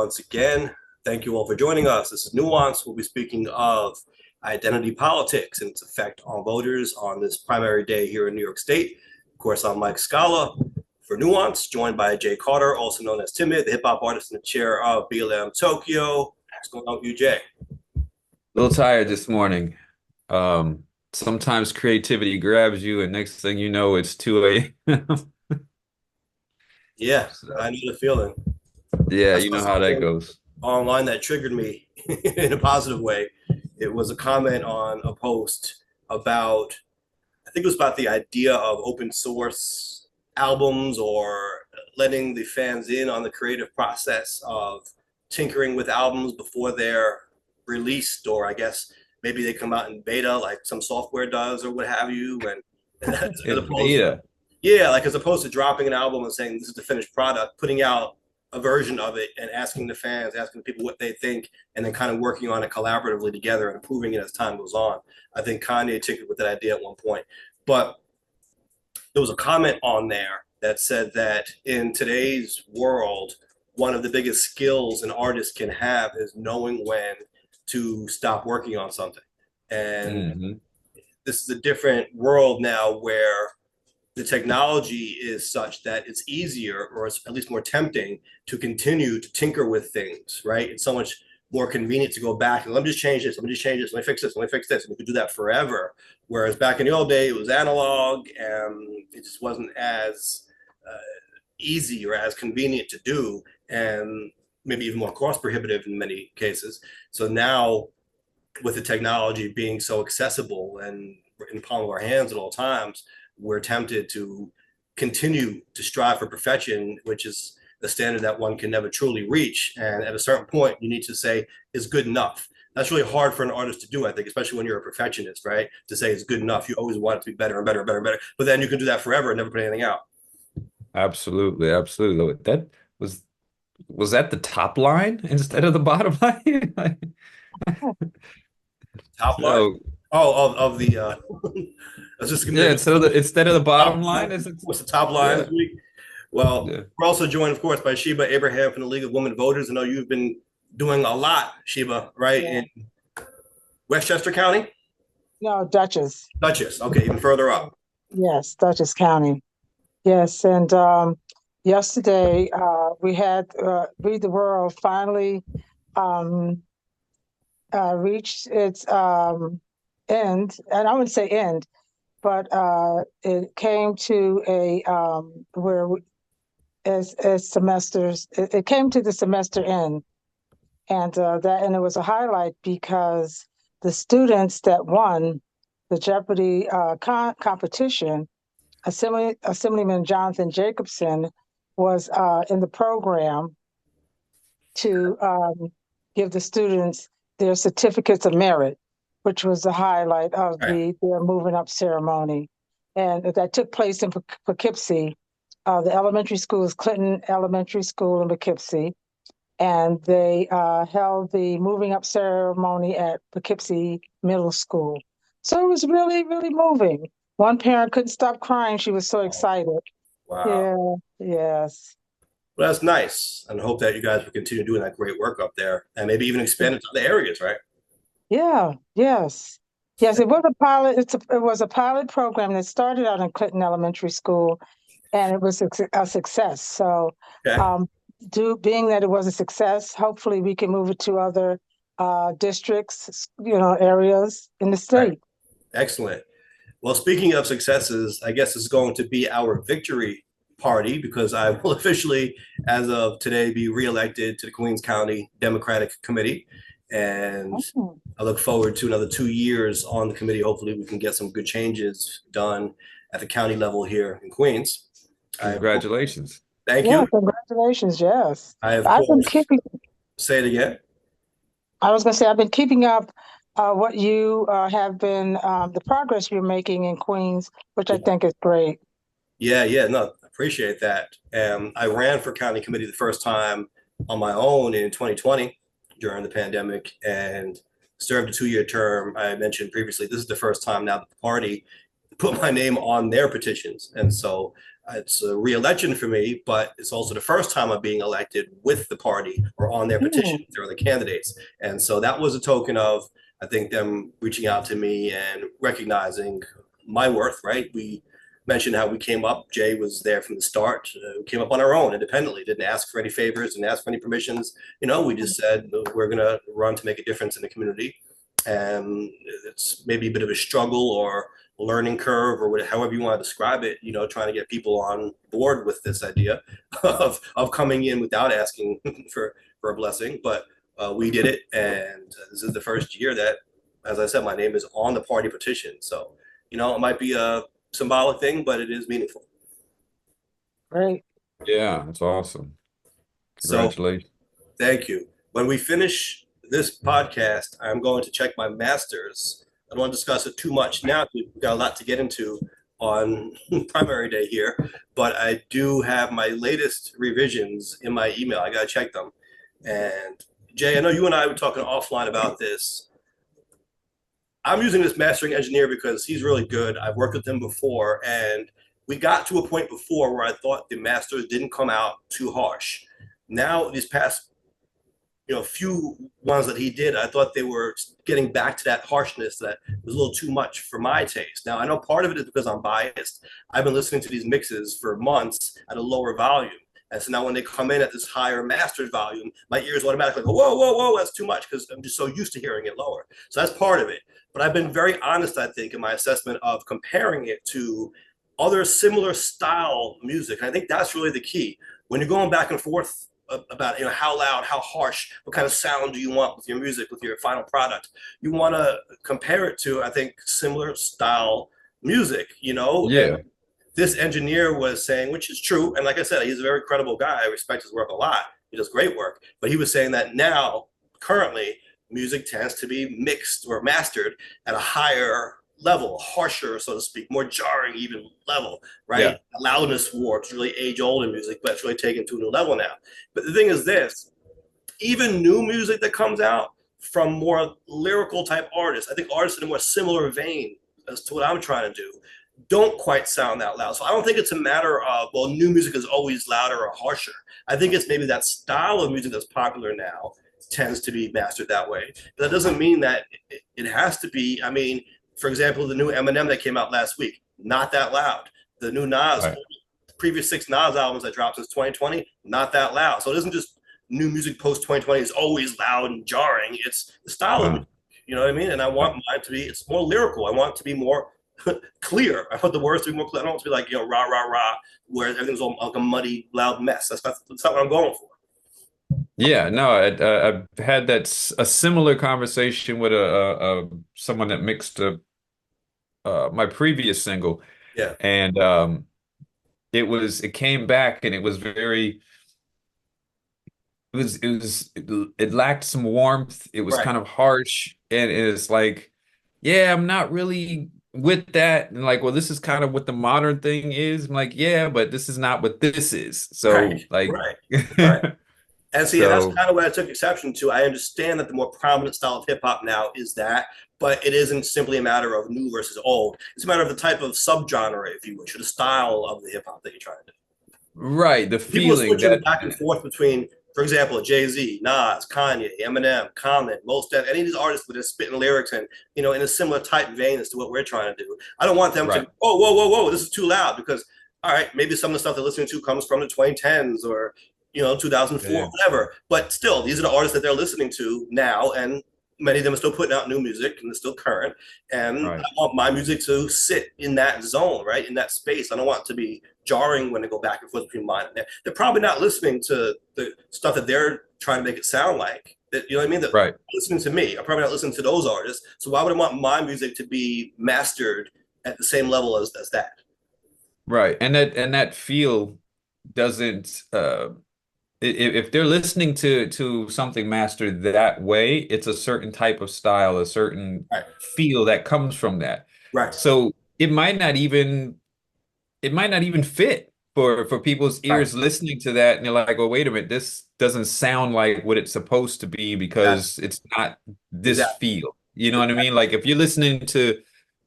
once again. Thank you all for joining us. This is Nuance. We'll be speaking of identity politics and its effect on voters on this primary day here in New York State. Of course, I'm Mike Scala for Nuance, joined by Jay Carter, also known as Timid, the hip-hop artist in the chair of BLM Tokyo. What's going on with you, Jay? A little tired this morning. Sometimes creativity grabs you, and next thing you know, it's 2 a.m. Yeah, So, I know the feeling. yeah, I you saw know how that something goes. online that triggered me in a positive way. It was a comment on a post about, I think it was about the idea of open source albums or letting the fans in on the creative process of tinkering with albums before they're released, or I guess maybe they come out in beta like some software does or what have you. And as In opposed, beta. yeah, like as opposed to dropping an album and saying this is the finished product, putting out a version of it and asking the fans, asking people what they think, and then kind of working on it collaboratively together and improving it as time goes on. I think Kanye tinkered with that idea at one point. But there was a comment on there that said that in today's world, one of the biggest skills an artist can have is knowing when to stop working on something. And Hmm. this is a different world now where the technology is such that it's easier, or it's at least more tempting, to continue to tinker with things, right? It's so much more convenient to go back and let me just change this, let me just change this, let me fix this, let me fix this. And you could do that forever. Whereas back in the old day, it was analog and it just wasn't as easy or as convenient to do, and maybe even more cost prohibitive in many cases. So now, with the technology being so accessible and in the palm of our hands at all times, we're tempted to continue to strive for perfection, which is the standard that one can never truly reach. And at a certain point, you need to say is good enough. That's really hard for an artist to do, I think, especially when you're a perfectionist, right? To say it's good enough. You always want it to be better and better and better and better. But then you can do that forever and never put anything out. Absolutely, absolutely. That was was that the top line instead of the bottom line? Top line? So Oh, of the I was just yeah, maybe instead of the top bottom line, line. is it? What's the top line Yeah, this week? Well, yeah. we're also joined, of course, by Sheba Abraham from the League of Women Voters. I know you've been doing a lot, Sheba, right, Yeah. in Westchester County? No, Dutchess. Dutchess. Okay, even further up. Yes, Dutchess County. Yes, and yesterday we had Read the World finally um, reached its end, and I wouldn't say end, but it came to a where as semesters, it came to the semester end, and and it was a highlight because the students that won the Jeopardy competition. Assemblyman Jonathan Jacobson was in the program to give the students their certificates of merit, which was the highlight of All right. their moving up ceremony. And that took place in Poughkeepsie. The elementary school is Clinton Elementary School in Poughkeepsie. And they held the moving up ceremony at Poughkeepsie Middle School. So it was really, really moving. One parent couldn't stop crying. She was so Oh, excited. wow. Yeah, yes. Well, that's nice. And I hope that you guys will continue doing that great work up there and maybe even expand it to other areas, right? Yeah, yes. Yes, it was a pilot. It was a pilot program that started out in Clinton Elementary School, and it was a success. So, Okay. um, being that it was a success, hopefully we can move it to other districts, areas in the All right. state. Excellent. Well, speaking of successes, I guess it's going to be our victory party because I will officially, as of today, be reelected to the Queens County Democratic Committee. And Oh, I look forward to another 2 years on the committee. Hopefully, we can get some good changes done at the county level here in Queens. I, of course, Congratulations. thank yeah, you. congratulations. Yes. I, of I've been course, keeping, say it again. I was going to say, I've been keeping up what you have been, the progress you're making in Queens, which I think is great. Yeah, yeah, no, appreciate that. I ran for county committee the first time on my own in 2020 during the pandemic and served a 2 year term. I mentioned previously, this is the first time now that the party put my name on their petitions. And so It's a re-election for me, but it's also the first time I'm being elected with the party or on their petition. They're the candidates. And so that was a token of, I think, them reaching out to me and recognizing my worth, right? We mentioned how we came up. Jay was there from the start. We came up on our own independently, didn't ask for any favors, didn't ask for any permissions. We just said, we're going to run to make a difference in the community. And it's maybe a bit of a struggle or learning curve or whatever, however you want to describe it, trying to get people on board with this idea of coming in without asking for a blessing. But we did it. And this is the first year that, as I said, my name is on the party petition. So, it might be a symbolic thing, but it is meaningful. Great. Yeah, that's awesome. Congratulations. So, thank you. When we finish this podcast, I'm going to check my master's. I don't want to discuss it too much now. We've got a lot to get into on primary day here, but I do have my latest revisions in my email. I got to check them. And Jay, I know you and I were talking offline about this. I'm using this mastering engineer because he's really good. I've worked with him before, and we got to a point before where I thought the masters didn't come out too harsh. Now, these past few ones that he did, I thought they were getting back to that harshness that was a little too much for my taste. Now, I know part of it is because I'm biased. I've been listening to these mixes for months at a lower volume. And so now when they come in at this higher mastered volume, my ears automatically go, whoa, whoa, whoa, that's too much, because I'm just so used to hearing it lower. So that's part of it. But I've been very honest, I think, in my assessment of comparing it to other similar style music. And I think that's really the key. When you're going back and forth about how loud, how harsh, what kind of sound do you want with your music, with your final product, you want to compare it to, I think, similar style music. Yeah. And this engineer was saying, which is true, and like I said, he's a very credible guy. I respect his work a lot. He does great work. But he was saying that now, currently, music tends to be mixed or mastered at a higher level, harsher, so to speak, more jarring even level, right? Yeah. Loudness war, it's really age old in music, but it's really taken to a new level now. But the thing is this, even new music that comes out from more lyrical type artists, I think artists in a more similar vein as to what I'm trying to do, don't quite sound that loud. So I don't think it's a matter of, well, new music is always louder or harsher. I think it's maybe that style of music that's popular now tends to be mastered that way. But that doesn't mean that it has to be. I mean, for example, the new Eminem that came out last week, not that loud. The new Nas, Right. previous 6 Nas albums that dropped since 2020, not that loud. So it isn't just new music post 2020 is always loud and jarring. It's the style of it. You know what I mean? And I want mine to be, it's more lyrical. I want it to be more clear. I want the words to be more clear. I don't want it to be like, rah, rah, rah, where everything's all like a muddy, loud mess. That's not what I'm going for. Yeah, no, I've had a similar conversation with someone that mixed my previous single. Yeah. And it came back and it was very it lacked some warmth. It was Right. kind of harsh, and it's like, yeah, I'm not really with that. And like, well, this is kind of what the modern thing is. I'm like, yeah, but this is not what this is. So Right. like, Right. And see, that's so kind of what I took exception to. I understand that the more prominent style of hip hop now is that, but it isn't simply a matter of new versus old. It's a matter of the type of subgenre, if you wish, or the style of the hip hop that you're trying to do. right, the People are feeling switching that back and forth between, for example, Jay-Z, Nas, Kanye, Eminem, Common, Most Def, any of these artists that are spitting lyrics and, in a similar type vein as to what we're trying to do. I don't want them right, to, oh, whoa, whoa, whoa, this is too loud, because, all right, maybe some of the stuff they're listening to comes from the 2010s or 2004, yeah, whatever. But still, these are the artists that they're listening to now, and many of them are still putting out new music and they're still current. And right, I want my music to sit in that zone, right, in that space. I don't want it to be jarring when they go back and forth between mine and theirs. They're probably not listening to the stuff that they're trying to make it sound like. That, you know what I mean? That right, listening to me. I'm probably not listening to those artists. So why would I want my music to be mastered at the same level as that? right. And that feel doesn't if they're listening to something mastered that way, it's a certain type of style, a certain Right. feel that comes from that. Right. So it might not even fit for people's Right. ears listening to that, and they're like, "Oh, wait a minute, this doesn't sound like what it's supposed to be Exactly. because it's not this Exactly. feel." You know what I mean? Like if you're listening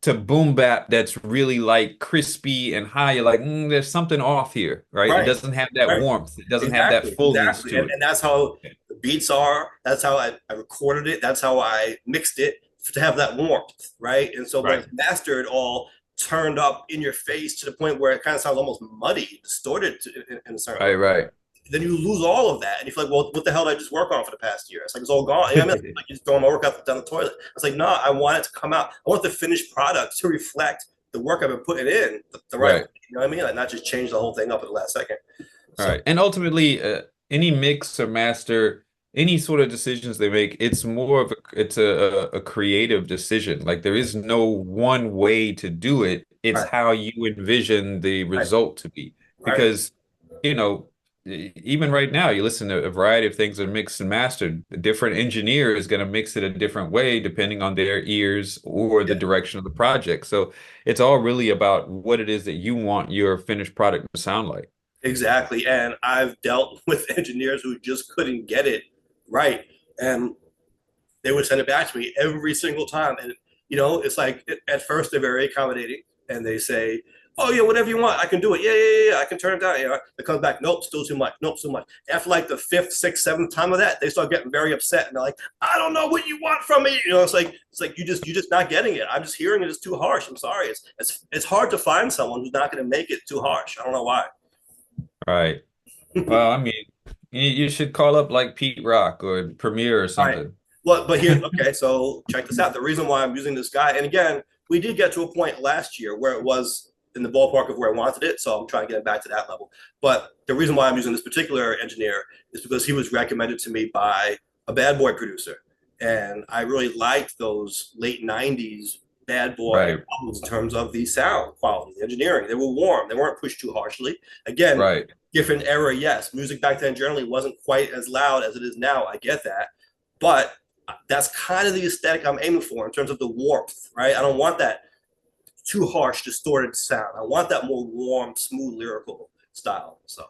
to boom bap that's really like crispy and high. You're like, there's something off here, right? It Right, doesn't have that right. warmth. It doesn't have that Exactly, fullness exactly. to it. And that's how the beats are. That's how I recorded it. That's how I mixed it to have that warmth, right? And so when Right. it's mastered, all turned up in your face to the point where it kind of sounds almost muddy, distorted in a certain way. Right, right. Then you lose all of that, and you feel like, well, what the hell did I just work on for the past year? It's like it's all gone. You know what I mean? Like you just throw my work out down the toilet. It's like, no, I want it to come out. I want the finished product to reflect the work I've been putting in the right way. Right. You know what I mean? Like not just change the whole thing up at the last second. All So right. And ultimately, any mix or master, any sort of decisions they make, it's more of a creative decision. Like there is no one way to do it. It's right, how you envision the right, result to be. right. Because, you know, even right now, you listen to a variety of things are mixed and mastered. A different engineer is going to mix it a different way depending on their ears or the Yeah, direction of the project. So it's all really about what it is that you want your finished product to sound like. exactly. And I've dealt with engineers who just couldn't get it right, and they would send it back to me every single time. And it's like at first they're very accommodating, and they say, "Oh yeah, whatever you want, I can do it. Yeah, I can turn it down." It comes back, "Nope, still too much. Nope, too much." After like the fifth, sixth, seventh time of that, they start getting very upset, and they're like, "I don't know what you want from me." It's like you're just not getting it. I'm just hearing it as too harsh. I'm sorry. It's hard to find someone who's not going to make it too harsh. I don't know why. Right. Well, I mean, you should call up like Pete Rock or Premiere or All right. something. Well, but here, okay, so check this out. The reason why I'm using this guy, and again, we did get to a point last year where it was in the ballpark of where I wanted it, so I'm trying to get it back to that level. But the reason why I'm using this particular engineer is because he was recommended to me by a bad boy producer. And I really liked those late 90s bad boy Right. albums in terms of the sound quality, the engineering. They were warm, they weren't pushed too harshly. Again, Right. different era, yes. Music back then generally wasn't quite as loud as it is now. I get that. But that's kind of the aesthetic I'm aiming for in terms of the warmth, right? I don't want that too harsh, distorted sound. I want that more warm, smooth, lyrical style. So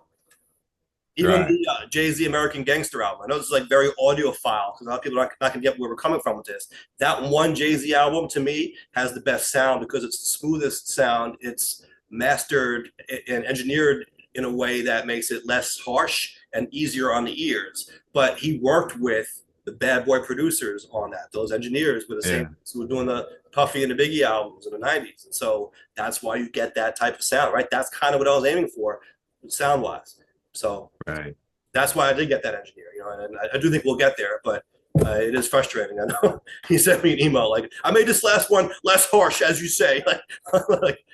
even Right. the Jay-Z American Gangster album, I know this is like very audiophile because a lot of people are not going to get where we're coming from with this. That one Jay-Z album to me has the best sound because it's the smoothest sound. It's mastered and engineered in a way that makes it less harsh and easier on the ears. But he worked with the bad boy producers on that. Those engineers were the Yeah. same who were doing the Puffy and the Biggie albums in the 90s. And so that's why you get that type of sound, right? That's kind of what I was aiming for sound wise. So Right. that's why I did get that engineer, and I do think we'll get there, but it is frustrating. I know he sent me an email like, I made this last one less harsh, as you say, like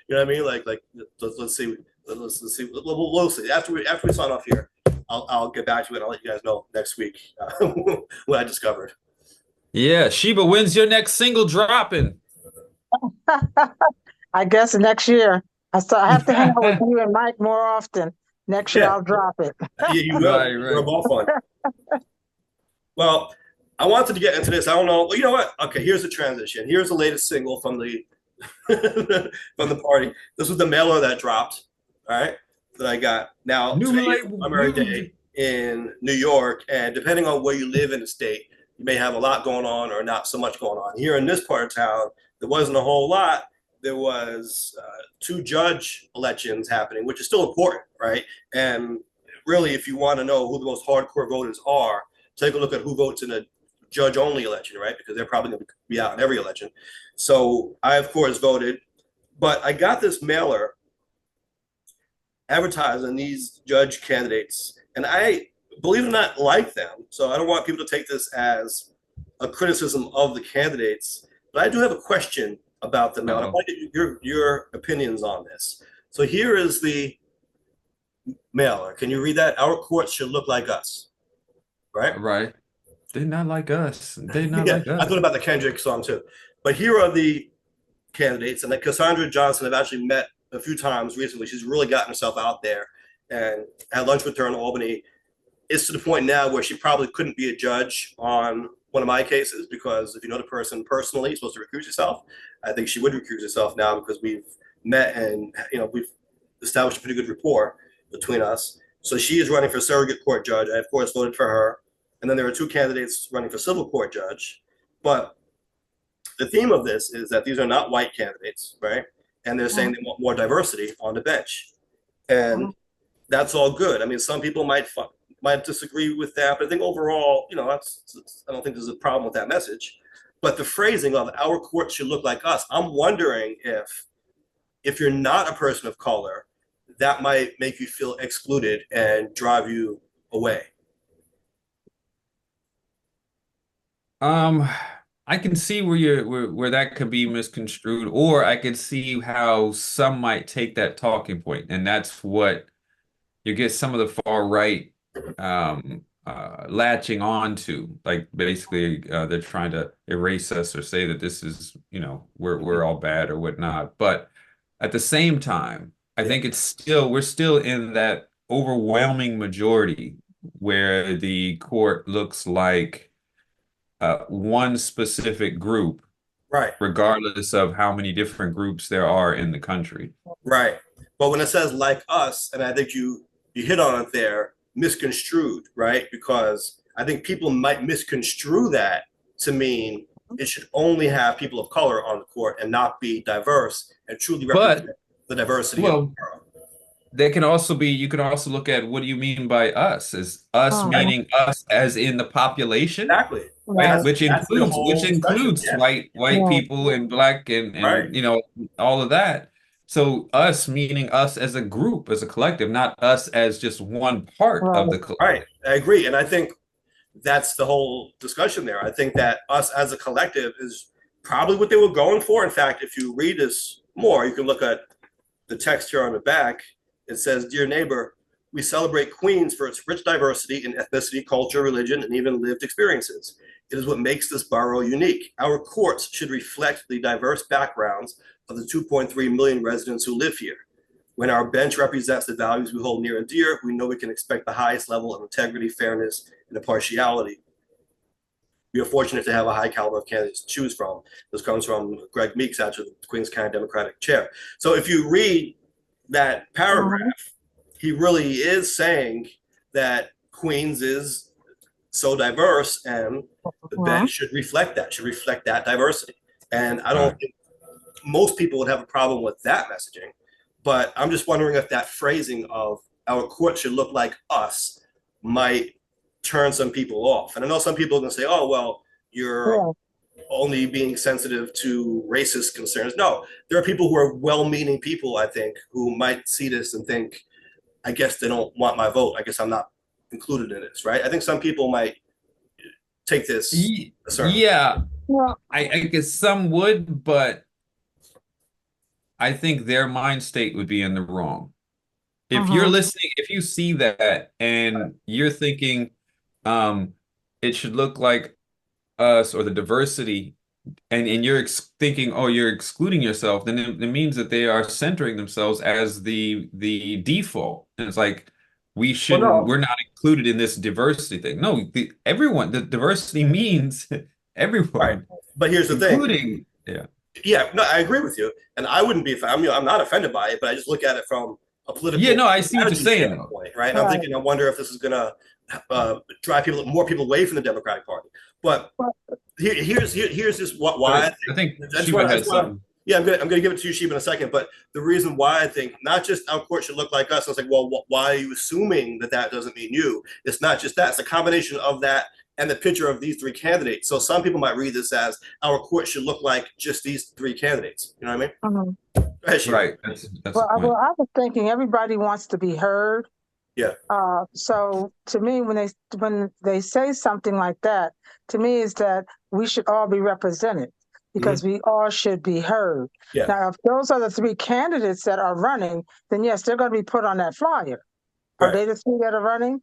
you know what I mean? Like let's see, let's see, we'll see after we sign off here. I'll get back to it. I'll let you guys know next week what I discovered. Yeah. Sheba, when's your next single dropping? I guess next year. I have to hang out with you and Mike more often. Next year Yeah, I'll drop it. yeah, you will. Right, We're right. both fun. Well, I wanted to get into this. I don't know. Well, you know what? Okay, here's the transition. Here's the latest single from the from the party. This was the mailer that dropped. All right, that I got. Now New today is label primary music. day in New York, and depending on where you live in the state, you may have a lot going on or not so much going on. Here in this part of town, there wasn't a whole lot. There was two judge elections happening, which is still important, right? And really, if you want to know who the most hardcore voters are, take a look at who votes in a judge-only election, right? Because they're probably going to be out in every election. So I, of course, voted, but I got this mailer advertising these judge candidates, and I, believe it or not, like them. So I don't want people to take this as a criticism of the candidates, but I do have a question about the mailer. I Uh-oh. want to get your opinions on this. So here is the mailer. Can you read that? Our courts should look like us, right? Right. They're not like us. They're not Yeah, like I us. thought about the Kendrick song too. But here are the candidates, and Cassandra Johnson I've actually met a few times recently. She's really gotten herself out there, and had lunch with her in Albany. It's to the point now where she probably couldn't be a judge on one of my cases because if you know the person personally, you're supposed to recuse yourself. I think she would recuse herself now because we've met and we've established a pretty good rapport between us. So she is running for surrogate court judge. I of course voted for her, and then there are two candidates running for civil court judge. But the theme of this is that these are not white candidates, right? And they're saying they want more diversity on the bench, and that's all good. I mean, some people might disagree with that, but I think overall, you know, I don't think there's a problem with that message. But the phrasing of our court should look like us, I'm wondering if you're not a person of color, that might make you feel excluded and drive you away. I can see where that could be misconstrued, or I could see how some might take that talking point, and that's what you get some of the far right latching on to. Like basically, they're trying to erase us or say that this is, you know, we're all bad or whatnot. But at the same time, I think we're still in that overwhelming majority where the court looks like one specific group, Right. regardless of how many different groups there are in the country. Right. But when it says like us, and I think you hit on it there, misconstrued, right? Because I think people might misconstrue that to mean it should only have people of color on the court and not be diverse and truly represent the diversity of the world. There can also be, you can also look at, what do you mean by us? Is us meaning us as in the population? Exactly. Right. Which includes Yeah. white people and black and Right. you know, all of that. So us meaning us as a group, as a collective, not us as just one part of the collective. Right. I agree. And I think that's the whole discussion there. I think that us as a collective is probably what they were going for. In fact, if you read this more, you can look at the text here on the back. It says, "Dear neighbor, we celebrate Queens for its rich diversity in ethnicity, culture, religion, and even lived experiences. It is what makes this borough unique. Our courts should reflect the diverse backgrounds of the 2.3 million residents who live here. When our bench represents the values we hold near and dear, we know we can expect the highest level of integrity, fairness, and impartiality. We are fortunate to have a high caliber of candidates to choose from." This comes from Greg Meeks, actually the Queens County Democratic chair. So if you read that paragraph, he really is saying that Queens is so diverse and the bench should reflect that diversity. And I don't think most people would have a problem with that messaging, but I'm just wondering if that phrasing of our court should look like us might turn some people off. And I know some people are going to say, oh, well, you're only being sensitive to racist concerns. No, there are people who are well-meaning people, I think, who might see this and think, I guess they don't want my vote. I guess I'm not included in this, right? I think some people might take this. Yeah, I guess some would, but I think their mind state would be in the wrong. If you're listening, if you see that and you're thinking it should look like us or the diversity, and you're thinking, oh, you're excluding yourself, then it means that they are centering themselves as the default. And it's like, we shouldn't, we're not included in this diversity thing. No, everyone, the diversity means everyone. Right. But here's the thing. Yeah, no, I agree with you. And I wouldn't be, I'm not offended by it, but I just look at it from a political. Yeah, no, I see what you're saying. Right. And I'm thinking, I wonder if this is going to drive more people away from the Democratic Party. But here's just why I think Sheba had something. Yeah, I'm going to give it to you, Sheba, in a second. But the reason why I think not just our court should look like us, I was like, well, why are you assuming that doesn't mean you? It's not just that. It's a combination of that and the picture of these three candidates. So some people might read this as our court should look like just these three candidates. You know what I mean? Right. That's well, I was thinking everybody wants to be heard. Yeah. So to me, when they say something like that, to me is that we should all be represented because we all should be heard. Yeah. Now, if those are the three candidates that are running, then yes, they're going to be put on that flyer. Are they the three that are running?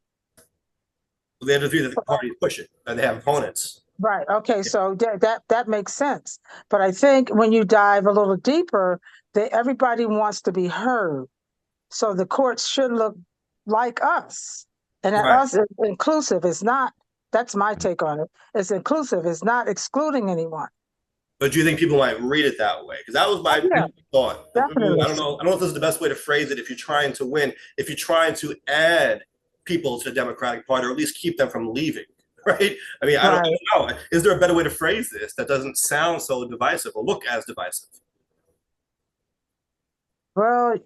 They're the three that the party is pushing, and they have opponents. Right. Okay. Yeah. So that makes sense. But I think when you dive a little deeper, everybody wants to be heard. So the courts should look like us, and that us is inclusive. It's not. That's my take on it. It's inclusive. It's not excluding anyone. But do you think people might read it that way? Because that was my thought. Definitely. I don't know if this is the best way to phrase it. If you're trying to win, if you're trying to add people to the Democratic Party, or at least keep them from leaving, right? I mean, I Right. don't know. Is there a better way to phrase this that doesn't sound so divisive or look as divisive? Well,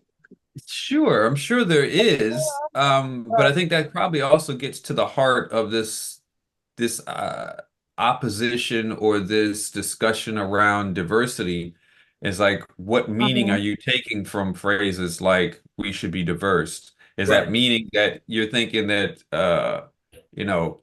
Sure, I'm sure there is. But I think that probably also gets to the heart of this opposition or this discussion around diversity is like, what meaning are mhm, you taking from phrases like we should be diverse? Is that Right, meaning that you're thinking that you know,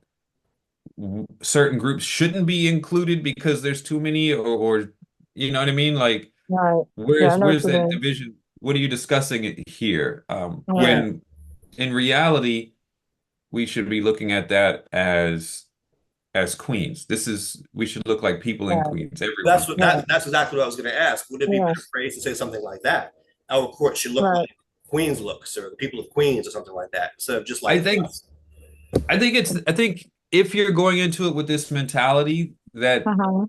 certain groups shouldn't be included because there's too many, or you know what I mean? Like, right. Yeah, I where's know what where's you that mean. division? What are you discussing it here? Right, When in reality, we should be looking at that as queens. We should look like people in right, Queens, everyone. right, that's exactly what I was going to ask. Would it be yeah, better phrase to say something like that? Our court should look right. like Queens looks, or the people of Queens, or something like that, instead of just I like think us. I think if you're going into it with this mentality that Uh-huh.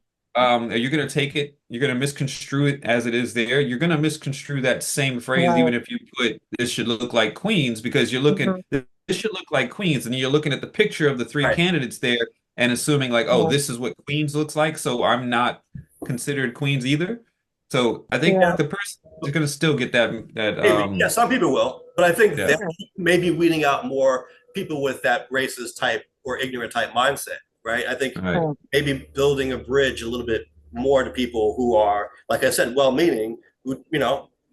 you're going to take it, you're going to misconstrue it as it is there, you're going to misconstrue that same phrase, Right. even if you put this should look like Queens, because you're looking, Mhm. this should look like Queens, and you're looking at the picture of the three Right. candidates there and assuming like, oh, Yeah, this is what Queens looks like, so I'm not considered Queens either. So I think yeah, Yeah. the person is going to still get that Maybe, yeah, some people will, but I think yeah, that maybe weeding out more people with that racist type or ignorant type mindset, right? I think all right, yeah. maybe building a bridge a little bit more to people who are, like I said, well-meaning, who,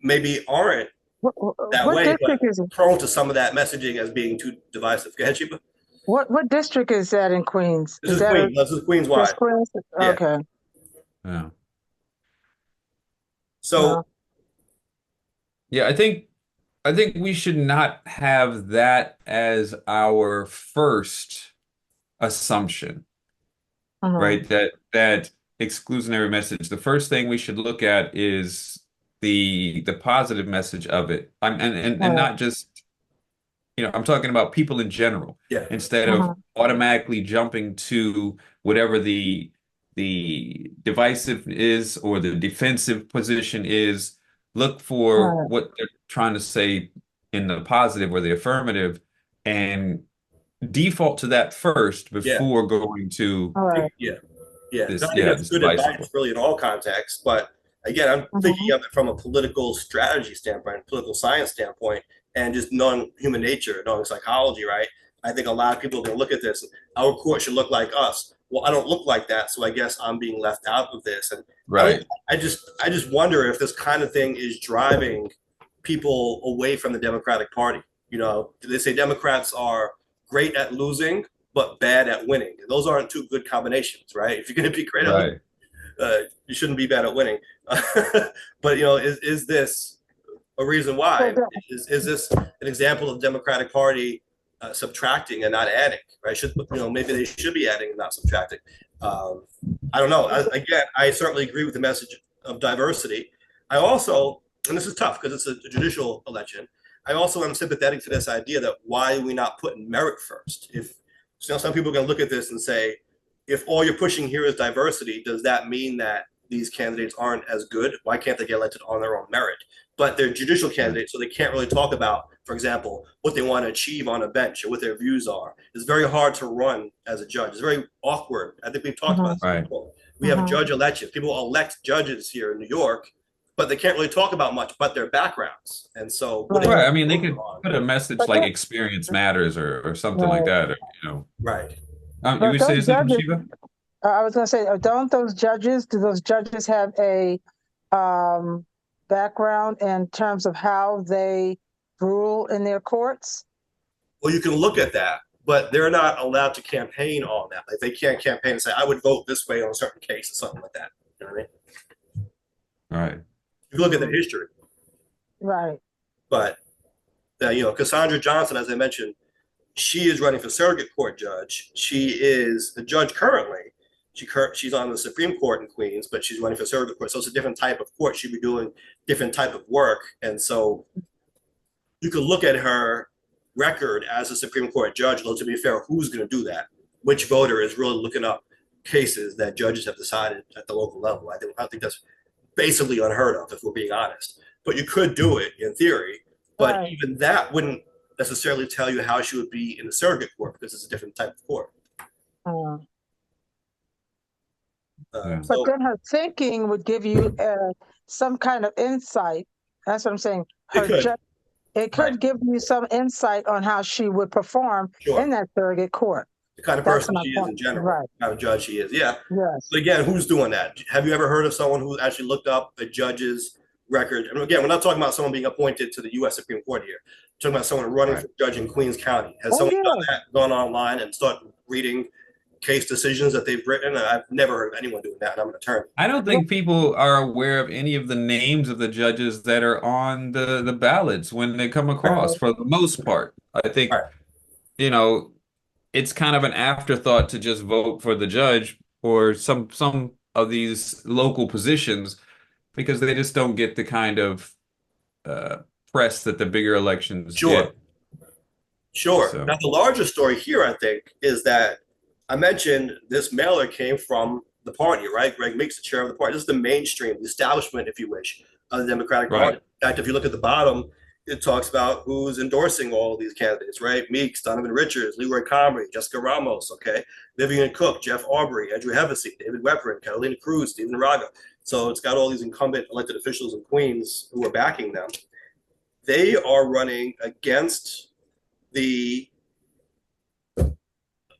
maybe aren't that What way, but district is it? prone to some of that messaging as being too divisive. Go ahead, Chiba. What district is that in Queens? This Is is that a Queens. This is Queens just wide. Queens? Yeah. Okay. yeah. So Well, Yeah, I think we should not have that as our first assumption, uh-huh. right? That exclusionary message. The first thing we should look at is the positive message of it. And Right. not just, I'm talking about people in general, yeah, instead of Uh-huh. automatically jumping to whatever the divisive is or the defensive position is. Look for Right. what they're trying to say in the positive or the affirmative, and default to that first yeah, before going to All right. yeah. Yeah, I think that's this good divisive advice, one. really, in all contexts. But again, I'm Uh-huh. thinking of it from a political strategy standpoint, political science standpoint, and just knowing human nature, knowing psychology, right? I think a lot of people are going to look at this. Our court should look like us. Well, I don't look like that, so I guess I'm being left out of this. And I don't. Right, I just wonder if this kind of thing is driving people away from the Democratic Party. They say Democrats are great at losing, but bad at winning. Those aren't two good combinations, right? If you're going to be great at losing, right. you shouldn't be bad at winning. But is this a reason So why? Is this an example of the Democratic Party subtracting and not adding? Right? Maybe they should be adding and not subtracting. Um, I don't know. Again, I certainly agree with the message of diversity. I also, and this is tough because it's a judicial election. I also am sympathetic to this idea that why are we not putting merit first? If some people are going to look at this and say, if all you're pushing here is diversity, does that mean that these candidates aren't as good? Why can't they get elected on their own merit? But they're judicial Yeah. candidates, so they can't really talk about, for example, what they want to achieve on a bench or what their views are. It's very hard to run as a judge. It's very awkward. I think we've talked uh-huh. about this Right. before. We have Uh-huh. judge elections. People elect judges here in New York, but they can't really talk about much but their backgrounds. And so what Right. Right. I mean, they could on? put a message But like that, experience matters or something like right. that, you know. Right. You But would say those something, judges, Shiva? I was going to say, don't do those judges have a um, background in terms of how they rule in their courts? Well, you can look at that, but they're not allowed to campaign on that. Like they can't campaign and say, I would vote this way on a certain case or something like that. You know what I mean? Right. You look at the history, Right. but Cassandra Johnson, as I mentioned, she is running for surrogate court judge. She is a judge currently. She's on the Supreme Court in Queens, but she's running for surrogate court. So it's a different type of court. She'd be doing different type of work. And so you could look at her record as a Supreme Court judge, though to be fair, who's going to do that? Which voter is really looking up cases that judges have decided at the local level? I think that's basically unheard of, if we're being honest. But you could do it in theory, but Right. even that wouldn't necessarily tell you how she would be in the surrogate court because it's a different type of court. Uh, Yeah. but So then her thinking would give you some kind of insight. That's what I'm saying. it could, It right? could give you some insight on how she would perform Sure. in that surrogate court. The kind of That's person my she is point. in general, Right. kind of judge she is. Yeah. Yes. But again, who's doing that? Have you ever heard of someone who actually looked up a judge's record? And again, we're not talking about someone being appointed to the U.S. Supreme Court here. We're talking about someone running Right. for judge in Queens County. Has Oh, someone done yeah. that, gone online and start reading case decisions that they've written? I've never heard of anyone doing that. And I'm an attorney. I don't think people are aware of any of the names of the judges that are on the ballots when they come across, Right. for the most part. I think, All right. you know, it's kind of an afterthought to just vote for the judge or some of these local positions because they just don't get the kind of press that the bigger elections Sure. get. Sure. So, Now, the larger story here, I think, is that I mentioned this mailer came from the party, right? Greg Meeks, the chair of the party. This is the mainstream, the establishment, if you wish, of the Democratic Party. right. In fact, if you look at the bottom, it talks about who's endorsing all of these candidates, right? Meeks, Donovan Richards, Leroy Comrie, Jessica Ramos, okay? Vivian Cook, Jeff Aubrey, Andrew Hevesy, David Weprin, Catalina Cruz, Stephen Raga. So it's got all these incumbent elected officials in Queens who are backing them. They are running against the,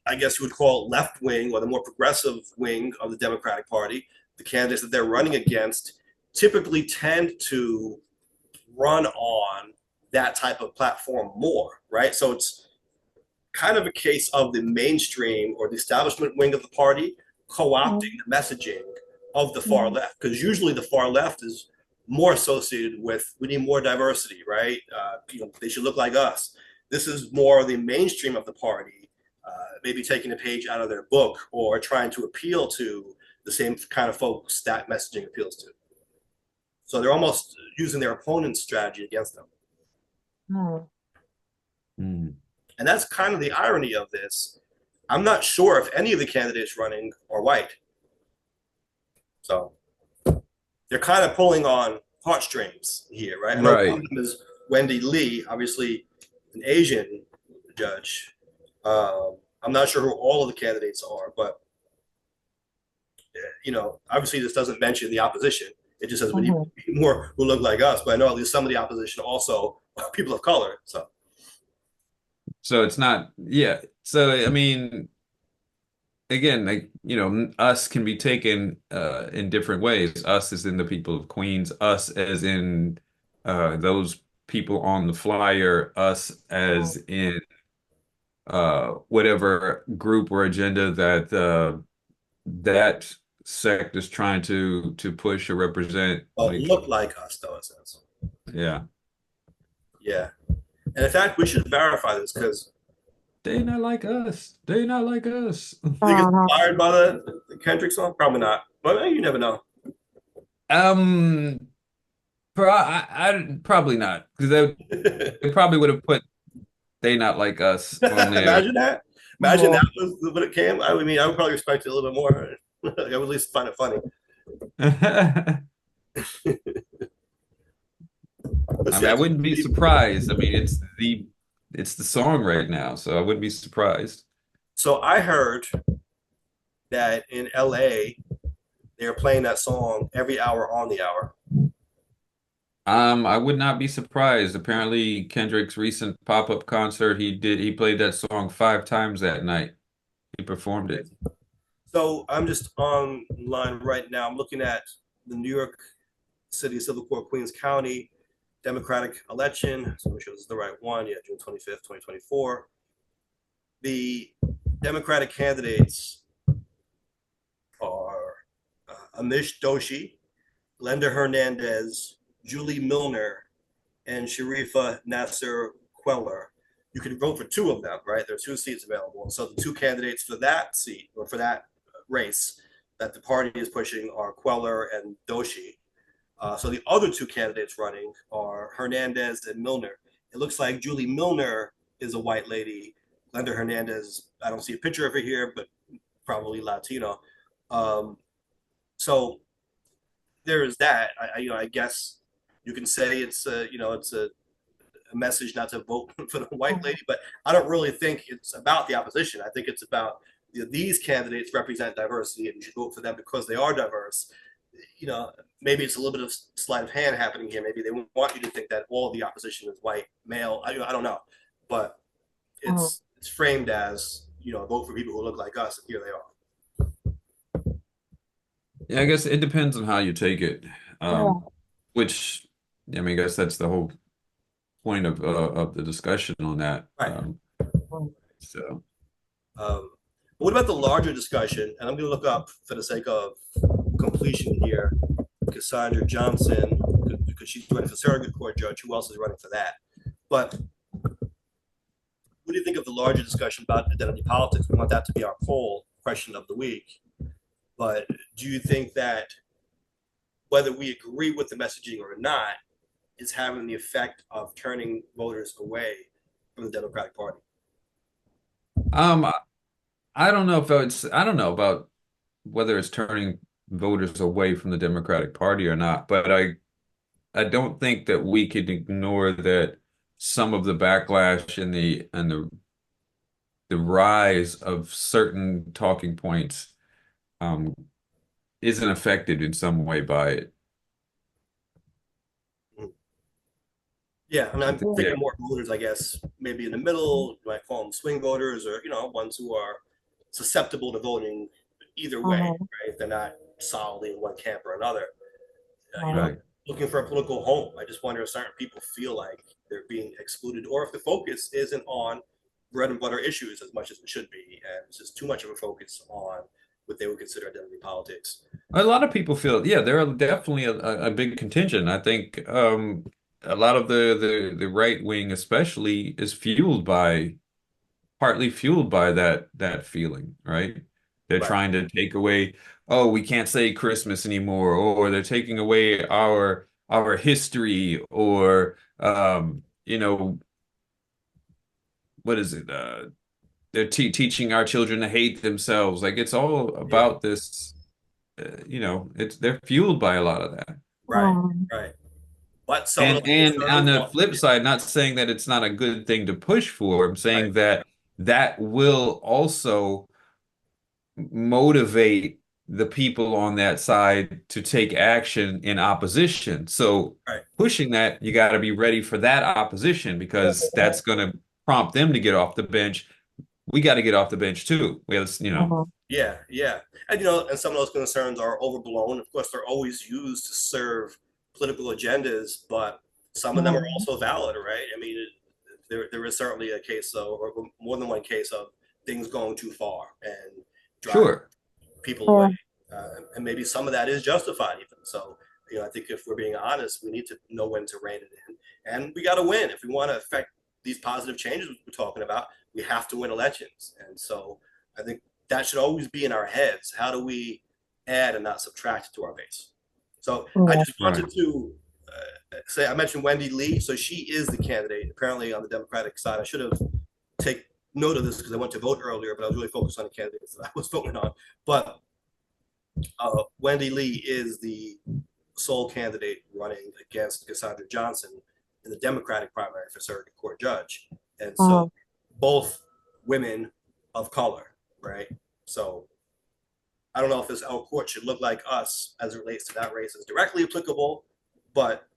I guess you would call it left wing or the more progressive wing of the Democratic Party. The candidates that they're running against typically tend to run on that type of platform more, right? So it's kind of a case of the mainstream or the establishment wing of the party co-opting the messaging of the far left, because usually the far left is more associated with we need more diversity, right? They should look like us. This is more the mainstream of the party, maybe taking a page out of their book or trying to appeal to the same kind of folks that messaging appeals to. So they're almost using their opponent's strategy against them. Mm. And that's kind of the irony of this. I'm not sure if any of the candidates running are white. So they're kind of pulling on heartstrings here, right? I know one of them is Wendy Lee, obviously an Asian judge. I'm not sure who all of the candidates are, but obviously this doesn't mention the opposition. It just says we need more who look like us. But I know at least some of the opposition also are people of color. So it's not, yeah. So, I mean, again, like, us can be taken in different ways. Us as in the people of Queens, us as in those people on the flyer, us as in whatever group or agenda that that sect is trying to push or represent. Look like us, though, it says. Yeah. Yeah. And in fact, we should verify this because they not like us. They not like us. Think it's inspired by the Kendrick song? Probably not. But you never know. I probably not, because they probably would have put "They Not Like Us" on there. Imagine that. Imagine that was what it came. I mean, I would probably respect it a little bit more. I would at least find it funny. I mean, I wouldn't be surprised. I mean, it's the song right now, so I wouldn't be surprised. So I heard that in LA, they're playing that song every hour on the hour. I would not be surprised. Apparently, Kendrick's recent pop-up concert, he played that song 5 times that night. He performed it. So I'm just online right now. I'm looking at the New York City Civil Court, Queens County Democratic election. So make sure this is the right one. Yeah, June 25th, 2024. The Democratic candidates are Amish Doshi, Glenda Hernandez, Julie Milner, and Sharifa Nasser Queller. You can vote for 2 of them, right? There are 2 seats available. And so the 2 candidates for that seat or for that race that the party is pushing are Queller and Doshi. So the other 2 candidates running are Hernandez and Milner. It looks like Julie Milner is a white lady. Glenda Hernandez, I don't see a picture of her here, but probably Latino. So there is that. I guess you can say it's a message not to vote for the white lady, but I don't really think it's about the opposition. I think it's about these candidates represent diversity and you should vote for them because they are diverse. Maybe it's a little bit of sleight of hand happening here. Maybe they want you to think that all of the opposition is white, male. I don't know, but it's framed as vote for people who look like us, and here they are. Yeah, I guess it depends on how you take it. Which, I mean, I guess that's the whole point of the discussion on that. Right. So, what about the larger discussion? And I'm going to look up for the sake of completion here, Cassandra Johnson, because she's running for surrogate court judge. Who else is running for that? But what do you think of the larger discussion about identity politics? We want that to be our poll question of the week. But do you think that whether we agree with the messaging or not is having the effect of turning voters away from the Democratic Party? I don't know about whether it's turning voters away from the Democratic Party or not, but I don't think that we could ignore that some of the backlash and the rise of certain talking points isn't affected in some way by it. Yeah, I mean, I'm thinking more voters, I guess, maybe in the middle. You might call them swing voters, or ones who are susceptible to voting either way, right? They're not solidly in one camp or another. Right. Looking for a political home. I just wonder if certain people feel like they're being excluded, or if the focus isn't on bread and butter issues as much as it should be, and it's just too much of a focus on what they would consider identity politics. A lot of people feel, yeah, there are definitely a big contingent. I think a lot of the right wing especially is partly fueled by that feeling, right? They're trying to take away, oh, we can't say Christmas anymore, or they're taking away our history, or what is it? They're teaching our children to hate themselves. Like, it's all about this. They're fueled by a lot of that. Right. But and on the flip side, not saying that it's not a good thing to push for. I'm saying that will also motivate the people on that side to take action in opposition. So pushing that, you got to be ready for that opposition, because that's going to prompt them to get off the bench. We got to get off the bench too. Yeah. And some of those concerns are overblown. Of course, they're always used to serve political agendas, but some of them are also valid, right? I mean, there is certainly a case of, or more than one case of, things going too far and driving people away. And maybe some of that is justified even. So, I think if we're being honest, we need to know when to rein it in. And we got to win. If we want to affect these positive changes we're talking about, we have to win elections. And so I think that should always be in our heads. How do we add and not subtract to our base? So I just wanted to say, I mentioned Wendy Lee. So she is the candidate apparently on the Democratic side. I should have taken note of this because I went to vote earlier, but I was really focused on the candidates that I was voting on. But Wendy Lee is the sole candidate running against Cassandra Johnson in the Democratic primary for surrogate court judge. And so both women of color, right? So I don't know if our court should look like us as it relates to that race is directly applicable, but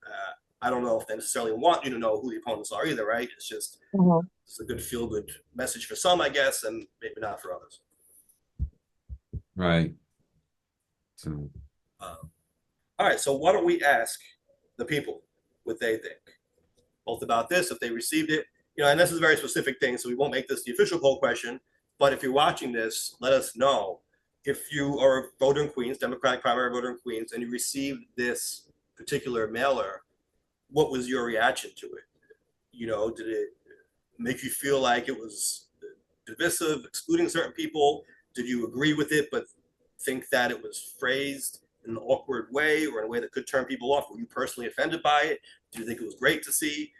I don't know if they necessarily want you to know who the opponents are either, right? It's just it's a good feel-good message for some, I guess, and maybe not for others. Right. So, all right. So why don't we ask the people what they think, both about this, if they received it, and this is a very specific thing, so we won't make this the official poll question. But if you're watching this, let us know if you are a voter in Queens, Democratic primary voter in Queens, and you received this particular mailer. What was your reaction to it? Did it make you feel like it was divisive, excluding certain people? Did you agree with it, but think that it was phrased in an awkward way or in a way that could turn people off? Were you personally offended by it? Do you think it was great to see?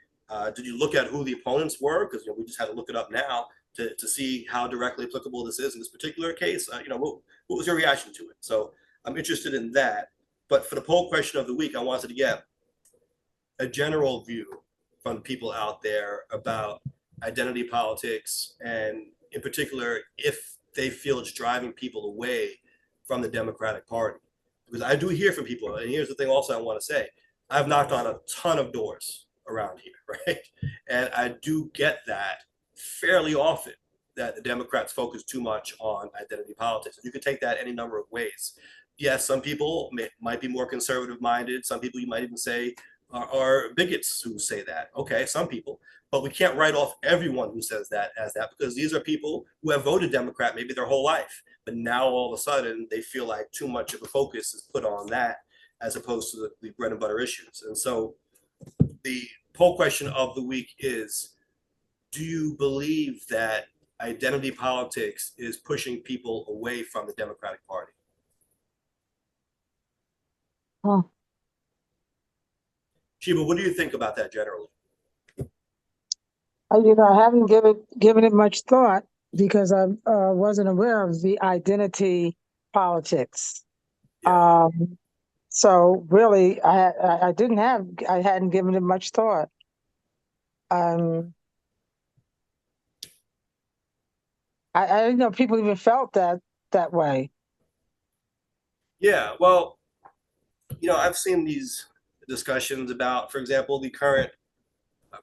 Did you look at who the opponents were? Because we just had to look it up now to see how directly applicable this is in this particular case. What was your reaction to it? So I'm interested in that. But for the poll question of the week, I wanted to get a general view from people out there about identity politics, and in particular, if they feel it's driving people away from the Democratic Party. Because I do hear from people, and here's the thing also I want to say, I've knocked on a ton of doors around here, right? And I do get that fairly often, that the Democrats focus too much on identity politics. You could take that any number of ways. Yes, some people might be more conservative minded. Some people you might even say are bigots who say that. Okay, some people, but we can't write off everyone who says that as that, because these are people who have voted Democrat maybe their whole life, but now all of a sudden they feel like too much of a focus is put on that as opposed to the bread and butter issues. And so the poll question of the week is, do you believe that identity politics is pushing people away from the Democratic Party? Hmm. Shiva, what do you think about that generally? I haven't given it much thought because I wasn't aware of the identity politics. Yeah. So really, I hadn't given it much thought. I didn't know people even felt that way. Yeah, well, I've seen these discussions about, for example, the current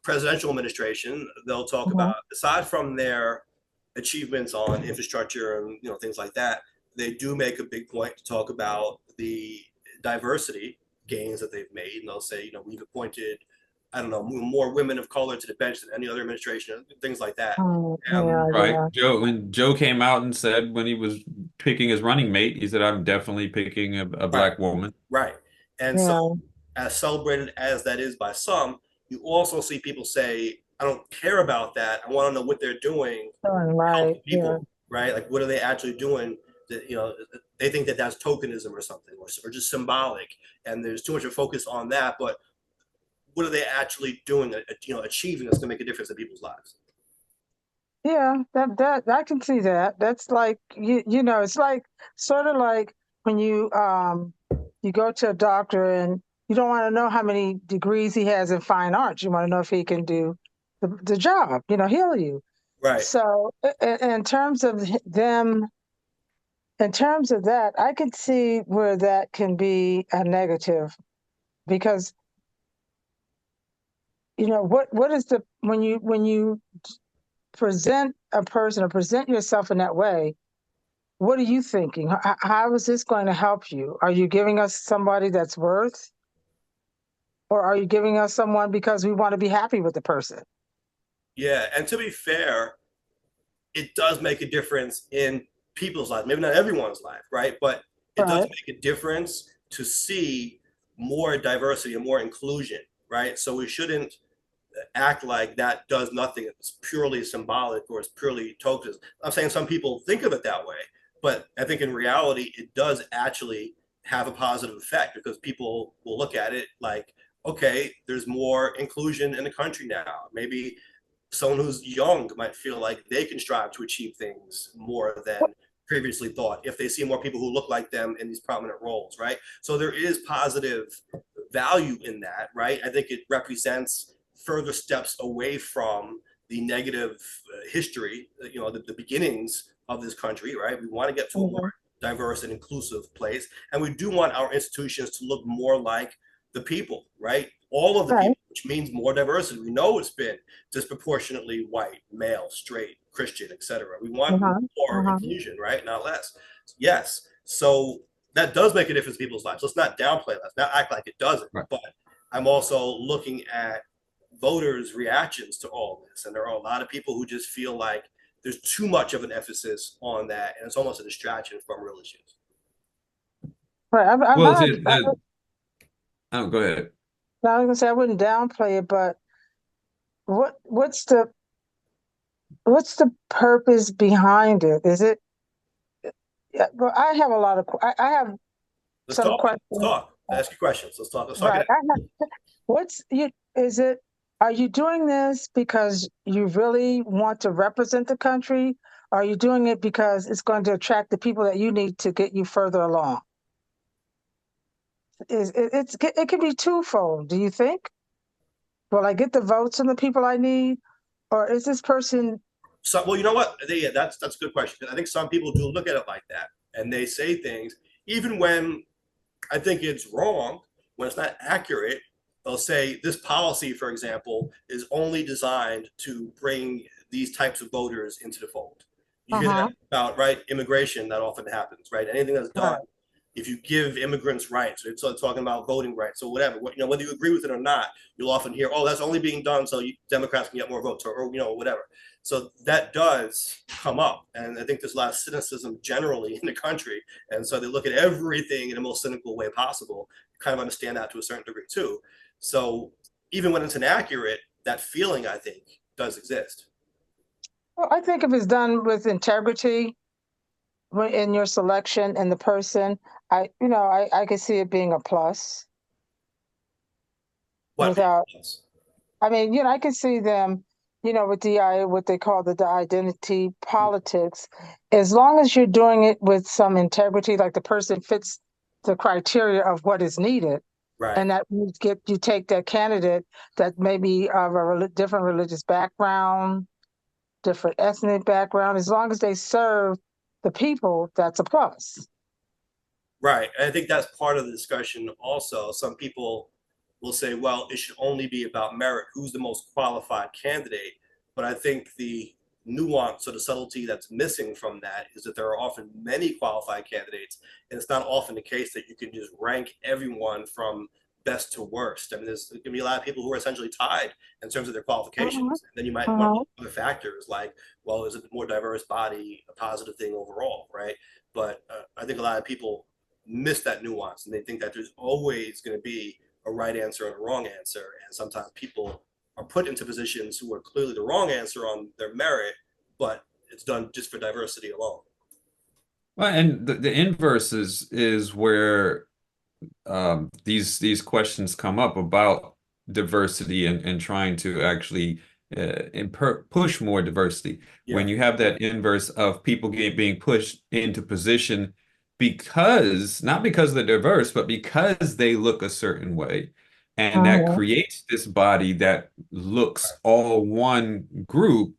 presidential administration. They'll talk Mhm. about, aside from their achievements on infrastructure and things like that, they do make a big point to talk about the diversity gains that they've made, and they'll say, we've appointed, I don't know, more women of color to the bench than any other administration, things like that. Yeah, Right. yeah. When Joe came out and said when he was picking his running mate, he said, I'm definitely picking a Right, black woman. right. And so, Yeah. as celebrated as that is by some, you also see people say, I don't care about that. I want to know what they're doing to help Right. the Yeah. people, right? Like, what are they actually doing? That, they think that that's tokenism or something, or just symbolic. And there's too much of a focus on that. But what are they actually doing, achieving that's going to make a difference in people's lives? Yeah, that I can see that. That's like it's like sort of like when you go to a doctor and you don't want to know how many degrees he has in fine arts. You want to know if he can do the job, heal you. Right. So in terms of them, in terms of that, I could see where that can be a negative because what is the when you present a person or present yourself in that way. What are you thinking? How is this going to help you? Are you giving us somebody that's worth, or are you giving us someone because we want to be happy with the person? Yeah. And to be fair, it does make a difference in people's lives. Maybe not everyone's life, right? But it does Right. make a difference to see more diversity and more inclusion, right? So we shouldn't act like that does nothing. It's purely symbolic or it's purely tokens. I'm saying some people think of it that way, but I think in reality, it does actually have a positive effect, because people will look at it like, okay, there's more inclusion in the country now. Maybe someone who's young might feel like they can strive to achieve things more than previously thought if they see more people who look like them in these prominent roles, right? So there is positive value in that, right? I think it represents further steps away from the negative history, the beginnings of this country, right? We want to get to a Mhm. more diverse and inclusive place, and we do want our institutions to look more like the people, right? All of the Right. people, which means more diversity. We know it's been disproportionately white, male, straight, Christian, etc. We want Uh-huh. more Uh-huh. inclusion, right? Not less. Yes. So that does make a difference in people's lives. Let's not downplay that. Let's not act like it doesn't. Right. But I'm also looking at voters' reactions to all this. And there are a lot of people who just feel like there's too much of an emphasis on that, and it's almost a distraction from real issues. Right. Well, oh, go ahead. I was gonna say I wouldn't downplay it, but what's the purpose behind it? Is it? Yeah, well, I have a lot of. I have Let's some talk. Let's questions. talk. Ask your questions. Let's talk. Let's talk it Right. out. What's you? Is it? Are you doing this because you really want to represent the country? Or are you doing it because it's going to attract the people that you need to get you further along? It can be twofold. Do you think? Will I get the votes from the people I need, or is this person So, well, you know what? Yeah, that's a good question. I think some people do look at it like that, and they say things even when I think it's wrong, when it's not accurate. They'll say this policy, for example, is only designed to bring these types of voters into the fold. You hear Uh-huh. that about, right, immigration. That often happens, right? Anything that's done, Right. if you give immigrants rights, it's talking about voting rights or whatever. Whether you agree with it or not, you'll often hear, "Oh, that's only being done so Democrats can get more votes," or whatever. So that does come up, and I think there's a lot of cynicism generally in the country, and so they look at everything in the most cynical way possible. Kind of understand that to a certain degree too. So even when it's inaccurate, that feeling I think does exist. Well, I think if it's done with integrity in your selection and the person, I could see it being a plus What without, else? I mean, I can see them, with what they call the identity politics, as long as you're doing it with some integrity, like the person fits the criteria of what is needed, Right. and that you take that candidate that may be of a different religious background, different ethnic background, as long as they serve the people, that's a plus. Right. And I think that's part of the discussion also. Some people will say, well, it should only be about merit. Who's the most qualified candidate? But I think the nuance or the subtlety that's missing from that is that there are often many qualified candidates. And it's not often the case that you can just rank everyone from best to worst. I mean, there's going to be a lot of people who are essentially tied in terms of their Mhm, qualifications. And then you might want mhm. other factors like, well, is it a more diverse body a positive thing overall, right? But I think a lot of people miss that nuance and they think that there's always going to be a right answer and a wrong answer. And sometimes people are put into positions who are clearly the wrong answer on their merit, but it's done just for diversity alone. Well, and the inverse is where these questions come up about diversity and trying to actually push more diversity. Yeah. When you have that inverse of people being pushed into position because not because they're diverse, but because they look a certain way. And that Mhm. creates this body that looks all one group.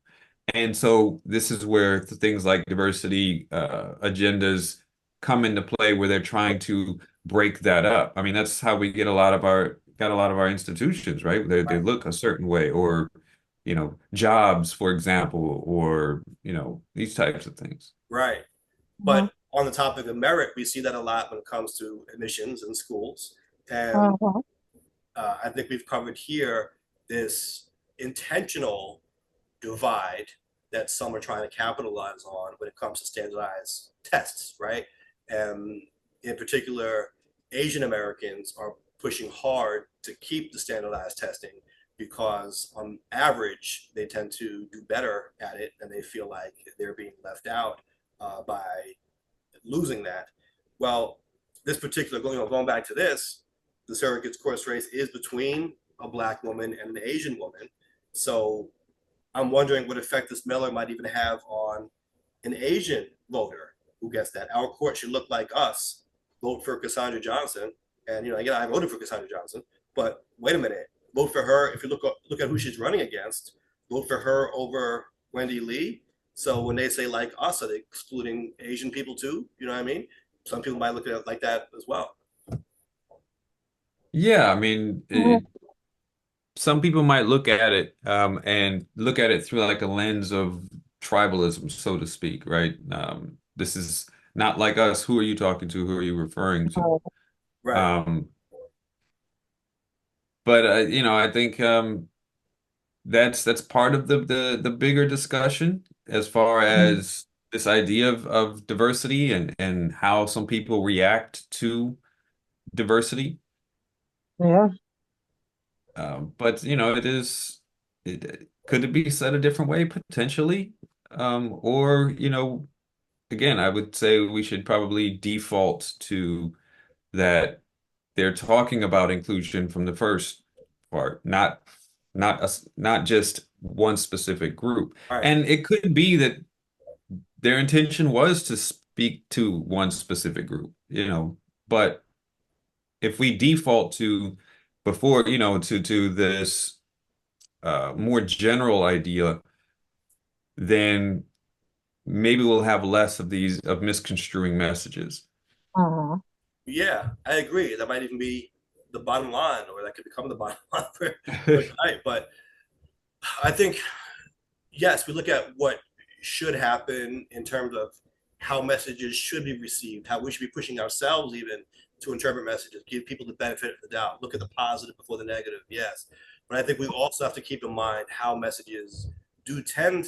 And so this is where things like diversity agendas come into play, where they're trying to break that up. I mean, that's how we get a lot of our institutions, right? They look a certain way, or jobs, for example, or these types of things. Right. But Mhm. on the topic of merit, we see that a lot when it comes to admissions in schools. And Mhm. I think we've covered here this intentional divide that some are trying to capitalize on when it comes to standardized tests, right? And in particular, Asian Americans are pushing hard to keep the standardized testing because, on average, they tend to do better at it and they feel like they're being left out by losing that. Well, this particular, going back to this, the surrogate's course race is between a black woman and an Asian woman. So I'm wondering what effect this Miller might even have on an Asian voter who gets that. Our court should look like us, vote for Cassandra Johnson. And again, I voted for Cassandra Johnson, but wait a minute, vote for her. If you look at who she's running against, vote for her over Wendy Lee. So when they say like us, are they excluding Asian people too? You know what I mean? Some people might look at it like that as well. Yeah, I mean, Mhm. some people might look at it and look at it through like a lens of tribalism, so to speak, right? This is not like us. Who are you talking to? Who are you referring to? Right. Um, but I think that's part of the bigger discussion as far Mhm. as this idea of diversity and how some people react to diversity. Yeah. But could it be said a different way potentially? Or again, I would say we should probably default to that they're talking about inclusion from the first part, not just one specific group. Right. And it could be that their intention was to speak to one specific group, but if we default to before, to this more general idea, then maybe we'll have less of these of misconstruing messages. Yeah, I agree. That might even be the bottom line, or that could become the bottom line for tonight. But I think, yes, we look at what should happen in terms of how messages should be received, how we should be pushing ourselves even to interpret messages, give people the benefit of the doubt, look at the positive before the negative, yes. But I think we also have to keep in mind how messages do tend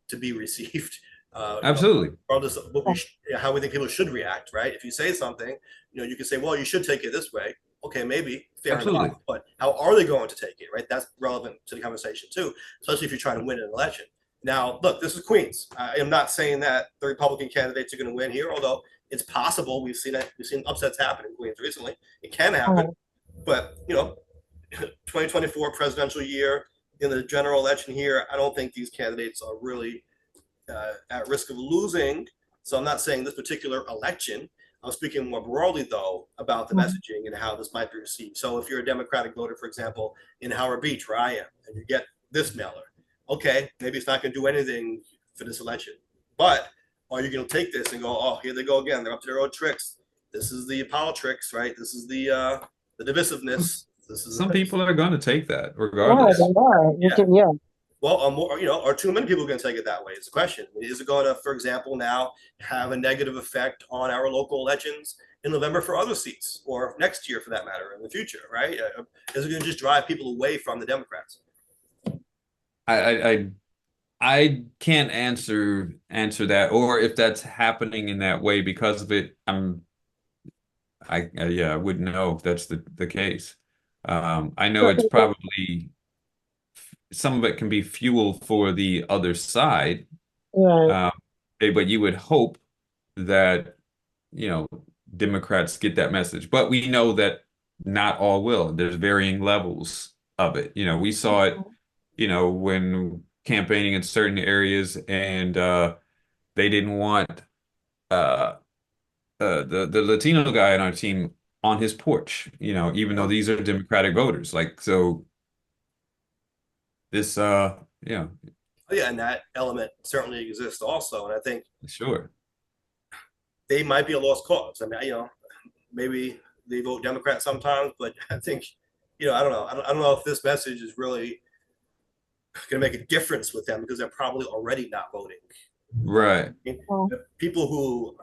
to be received, Absolutely. regardless of what how we think people should react, right? If you say something, you can say, well, you should take it this way. Okay, maybe, fair Absolutely. enough. But how are they going to take it, right? That's relevant to the conversation too, especially if you're trying to win an election. Now, look, this is Queens. I am not saying that the Republican candidates are going to win here, although it's possible. We've seen upsets happen in Queens recently. It can happen, but 2024 presidential year, in the general election here, I don't think these candidates are really at risk of losing. So I'm not saying this particular election. I'm speaking more broadly, though, about the messaging and how this might be received. So if you're a Democratic voter, for example, in Howard Beach, where I am, and you get this mailer, okay, maybe it's not going to do anything for this election. But are you going to take this and go, oh, here they go again. They're up to their old tricks. This is the politics, right? This is the divisiveness. This is Some people are going to take that regardless. Yeah. Well, are too many people going to take it that way? Is the question. Is it going to, for example, now have a negative effect on our local elections in November for other seats, or next year for that matter, in the future, right? Is it going to just drive people away from the Democrats? I can't answer that, or if that's happening in that way because of it. I wouldn't know if that's the case. I know it's probably some of it can be fuel for the other side, Right. but you would hope that Democrats get that message. But we know that not all will. There's varying levels of it. We saw it, when campaigning in certain areas, and they didn't want the Latino guy on our team on his porch, even though these are Democratic voters. Like, so this, yeah. Yeah, and that element certainly exists also. And I think Sure, they might be a lost cause. I mean, maybe they vote Democrat sometimes, but I think, I don't know. I don't know if this message is really going to make a difference with them because they're probably already not voting. right. People who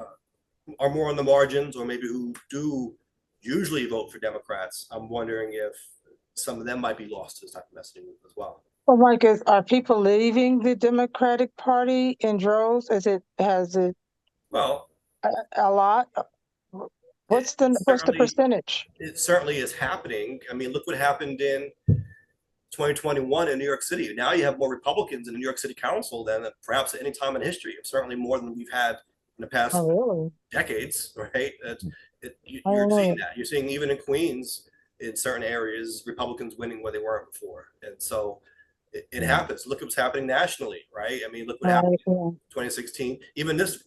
are more on the margins, or maybe who do usually vote for Democrats, I'm wondering if some of them might be lost to this type of messaging as well. Well, Mike, are people leaving the Democratic Party in droves? Has it Well, a lot? What's the percentage? It certainly is happening. I mean, look what happened in 2021 in New York City. Now you have more Republicans in the New York City Council than perhaps at any time in history. Certainly more than we've had in the past decades, right? You're seeing that. You're seeing even in Queens, in certain areas, Republicans winning where they weren't before. And so it happens. Look at what's happening nationally, right? I mean, look what happened in 2016. Even this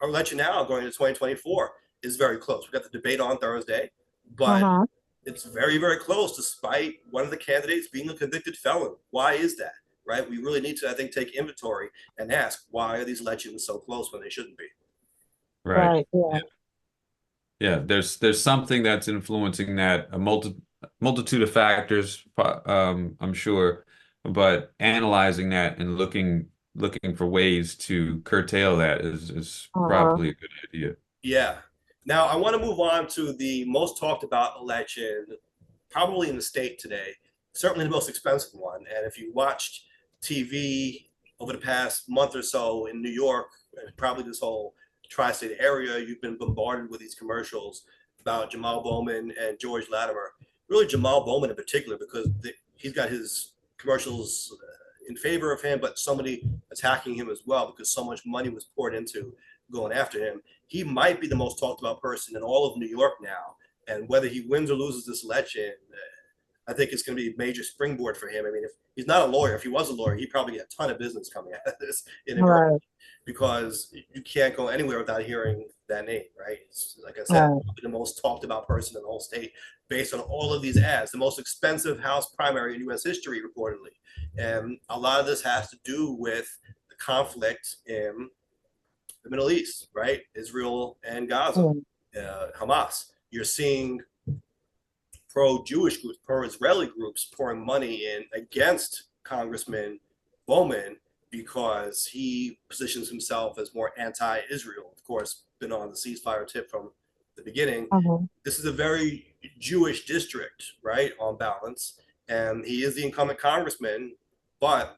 election now going into 2024 is very close. We got the debate on Thursday, but it's very, very close despite one of the candidates being a convicted felon. Why is that, right? We really need to, I think, take inventory and ask, why are these elections so close when they shouldn't be? Right. Yeah, there's something that's influencing that, a multitude of factors, I'm sure, but analyzing that and looking for ways to curtail that is probably a good idea. Yeah. Now I want to move on to the most talked about election, probably in the state today, certainly the most expensive one. And if you watched TV over the past month or so in New York, and probably this whole tri-state area, you've been bombarded with these commercials about Jamal Bowman and George Latimer. Really Jamal Bowman in particular, because he's got his commercials in favor of him, but somebody attacking him as well, because so much money was poured into going after him. He might be the most talked about person in all of New York now. And whether he wins or loses this election, I think it's going to be a major springboard for him. I mean, if he's not a lawyer, if he was a lawyer, he'd probably get a ton of business coming out of this in America, because you can't go anywhere without hearing that name, right? It's, like I said, the most talked about person in the whole state based on all of these ads, the most expensive House primary in U.S. history, reportedly. And a lot of this has to do with the conflict in the Middle East, right? Israel and Gaza, Hamas. You're seeing pro-Jewish groups, pro-Israeli groups pouring money in against Congressman Bowman because he positions himself as more anti-Israel. Of course, been on the ceasefire tip from the beginning. This is a very Jewish district, right, on balance, and he is the incumbent congressman, but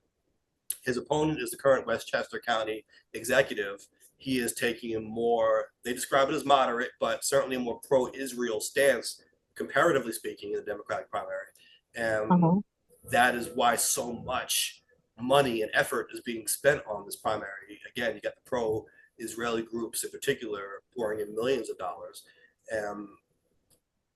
his opponent is the current Westchester County executive. He is taking a more, they describe it as moderate, but certainly a more pro-Israel stance, comparatively speaking, in the Democratic primary. And that is why so much money and effort is being spent on this primary. Again, you got the pro-Israeli groups in particular pouring in millions of dollars. And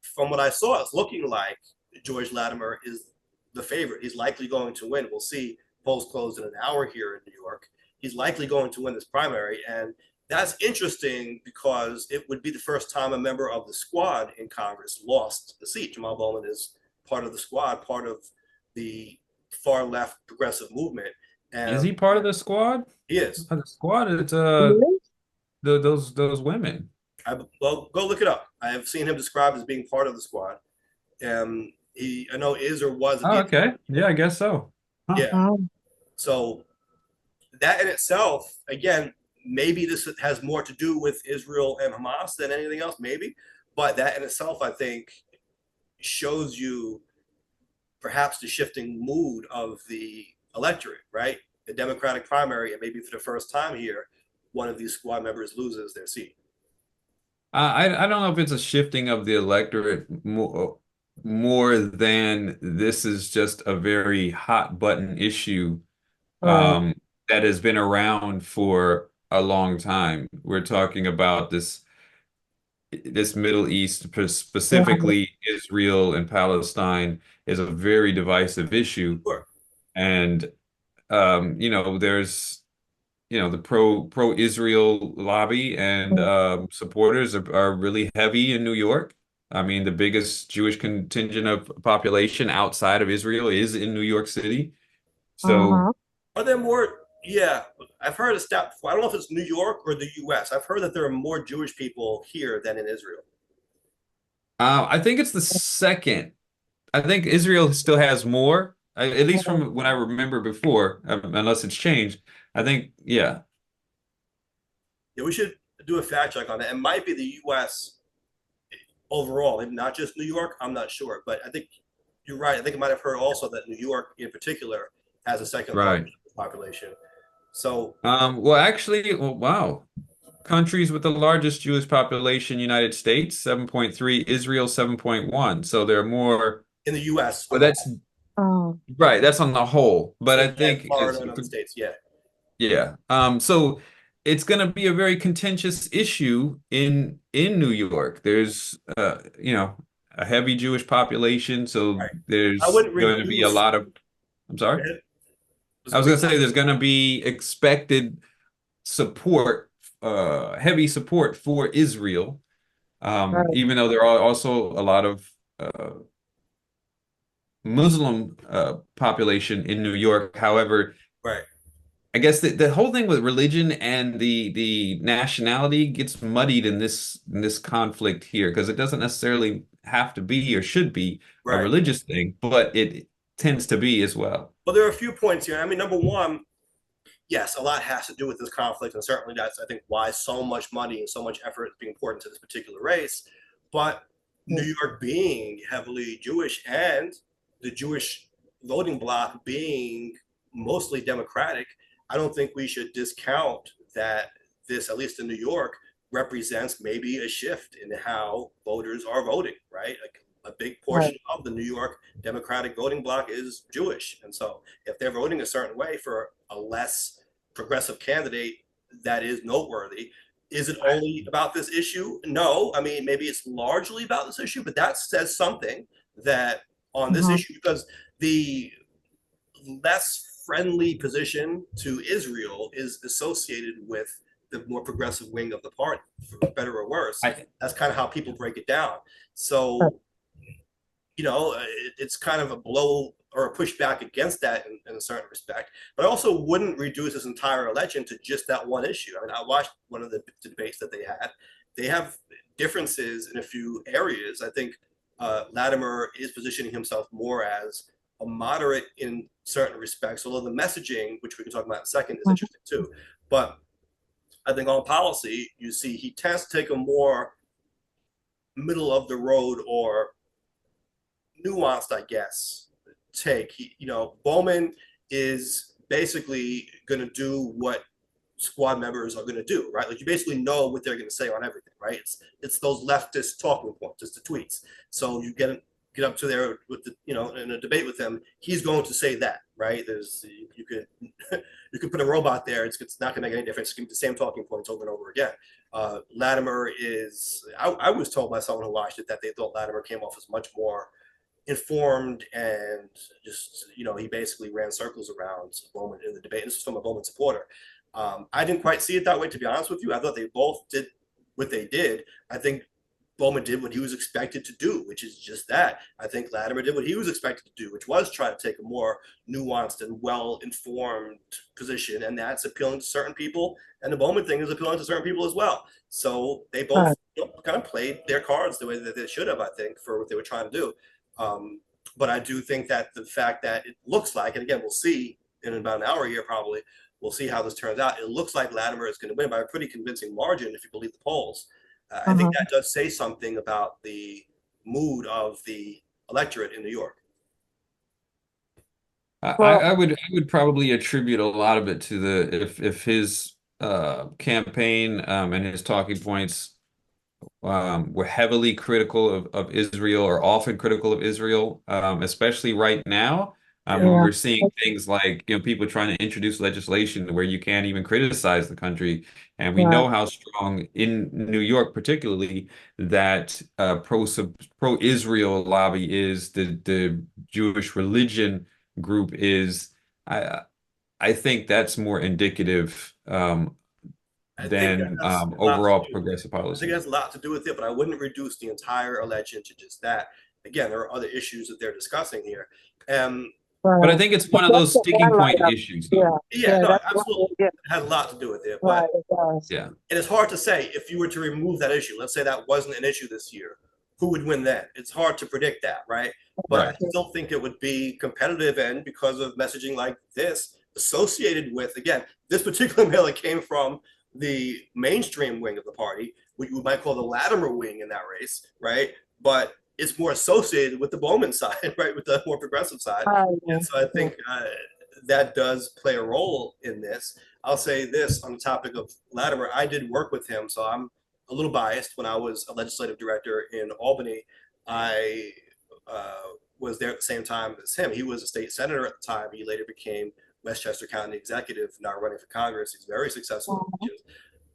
from what I saw, it's looking like George Latimer is the favorite. He's likely going to win. We'll see. Polls closed in an hour here in New York. He's likely going to win this primary. And that's interesting because it would be the first time a member of the squad in Congress lost the seat. Jamal Bowman is part of the squad, part of the far left progressive movement. And is he part of the squad? He is. The squad, it's those women. Well, go look it up. I have seen him described as being part of the squad. He, I know, is or was. Oh, okay. Yeah, I guess so. Huh. Yeah. So that in itself, again, maybe this has more to do with Israel and Hamas than anything else, maybe. But that in itself, I think, shows you perhaps the shifting mood of the electorate, right? The Democratic primary, and maybe for the first time here, one of these squad members loses their seat. I don't know if it's a shifting of the electorate more than this is just a very hot button issue that has been around for a long time. We're talking about this Middle East, specifically Israel and Palestine, is a very divisive issue. Sure. And there's the pro-Israel lobby and supporters are really heavy in New York. I mean, the biggest Jewish contingent of population outside of Israel is in New York City. So are there more? Yeah, I've heard a stat before. I don't know if it's New York or the US. I've heard that there are more Jewish people here than in Israel. I think it's the second. I think Israel still has more, at least from what I remember before, unless it's changed. I think, yeah. Yeah, we should do a fact check on that. It might be the US overall, maybe not just New York. I'm not sure, but I think you're right. I think I might have heard also that New York in particular has a second population. So, well, actually, wow. Countries with the largest Jewish population, United States, 7.3, Israel, 7.1. So there are more in the US. But that's right. That's on the whole. But I think Florida and other states, yeah. Yeah. So it's going to be a very contentious issue in New York. There's a heavy Jewish population, so there's going to be a lot of I'm sorry. I was going to say there's going to be expected support, heavy support for Israel, even though there are also a lot of Muslim population in New York. However, I guess the whole thing with religion and the nationality gets muddied in this conflict here because it doesn't necessarily have to be or should be a religious thing, but it tends to be as well. Well, there are a few points here. I mean, number one, yes, a lot has to do with this conflict, and certainly that's, I think, why so much money and so much effort is being poured into this particular race. But New York being heavily Jewish and the Jewish voting bloc being mostly Democratic, I don't think we should discount that this, at least in New York, represents maybe a shift in how voters are voting, right? Like a big portion of the New York Democratic voting bloc is Jewish. And so if they're voting a certain way for a less progressive candidate, that is noteworthy. Is it only about this issue? No. I mean, maybe it's largely about this issue, but that says something that on this issue, because the less friendly position to Israel is associated with the more progressive wing of the party, for better or worse. That's kind of how people break it down. So, it's kind of a blow or push back against that in a certain respect, but I also wouldn't reduce this entire election to just that one issue. I mean, I watched one of the debates that they had. They have differences in a few areas. I think Latimer is positioning himself more as a moderate in certain respects, although the messaging, which we can talk about in a second, is interesting too. But I think on policy, you see he tends to take a more middle of the road or nuanced, I guess, take. Bowman is basically going to do what squad members are going to do, right? Like you basically know what they're going to say on everything, right? It's those leftist talking points, it's the tweets. So you get up to there with in a debate with him, he's going to say that, right? You could you could put a robot there, it's not going to make any difference. It's going to be the same talking points over and over again. Latimer is, I was told by someone who watched it that they thought Latimer came off as much more informed and just, he basically ran circles around Bowman in the debate. And this is from a Bowman supporter. I didn't quite see it that way, to be honest with you. I thought they both did what they did. I think Bowman did what he was expected to do, which is just that. I think Latimer did what he was expected to do, which was try to take a more nuanced and well-informed position, and that's appealing to certain people. And the Bowman thing is appealing to certain people as well. So they both kind of played their cards the way that they should have, I think, for what they were trying to do. But I do think that the fact that it looks like, and again, we'll see in about an hour here probably, we'll see how this turns out. It looks like Latimer is going to win by a pretty convincing margin if you believe the polls. I think that does say something about the mood of the electorate in New York. I would probably attribute a lot of it to if his campaign and his talking points were heavily critical of Israel, or often critical of Israel, especially right now. When we're seeing things like, people trying to introduce legislation where you can't even criticize the country. And we know how strong in New York, particularly, that pro-Israel lobby is, the Jewish religion group is. I think that's more indicative than overall progressive policy. I think it has a lot to do with it, but I wouldn't reduce the entire election to just that. Again, there are other issues that they're discussing here. But I think it's one of those sticking point issues. No, absolutely. It has a lot to do with it. But yeah. And it's hard to say if you were to remove that issue. Let's say that wasn't an issue this year. Who would win then? It's hard to predict that, right? But I still think it would be competitive, and because of messaging like this associated with, again, this particular mail that came from the mainstream wing of the party, what you might call the Latimer wing in that race, right? But it's more associated with the Bowman side, right? With the more progressive side. And so I think that does play a role in this. I'll say this on the topic of Latimer. I did work with him, so I'm a little biased. When I was a legislative director in Albany, I was there at the same time as him. He was a state senator at the time. He later became Westchester County executive, now running for Congress. He's very successful.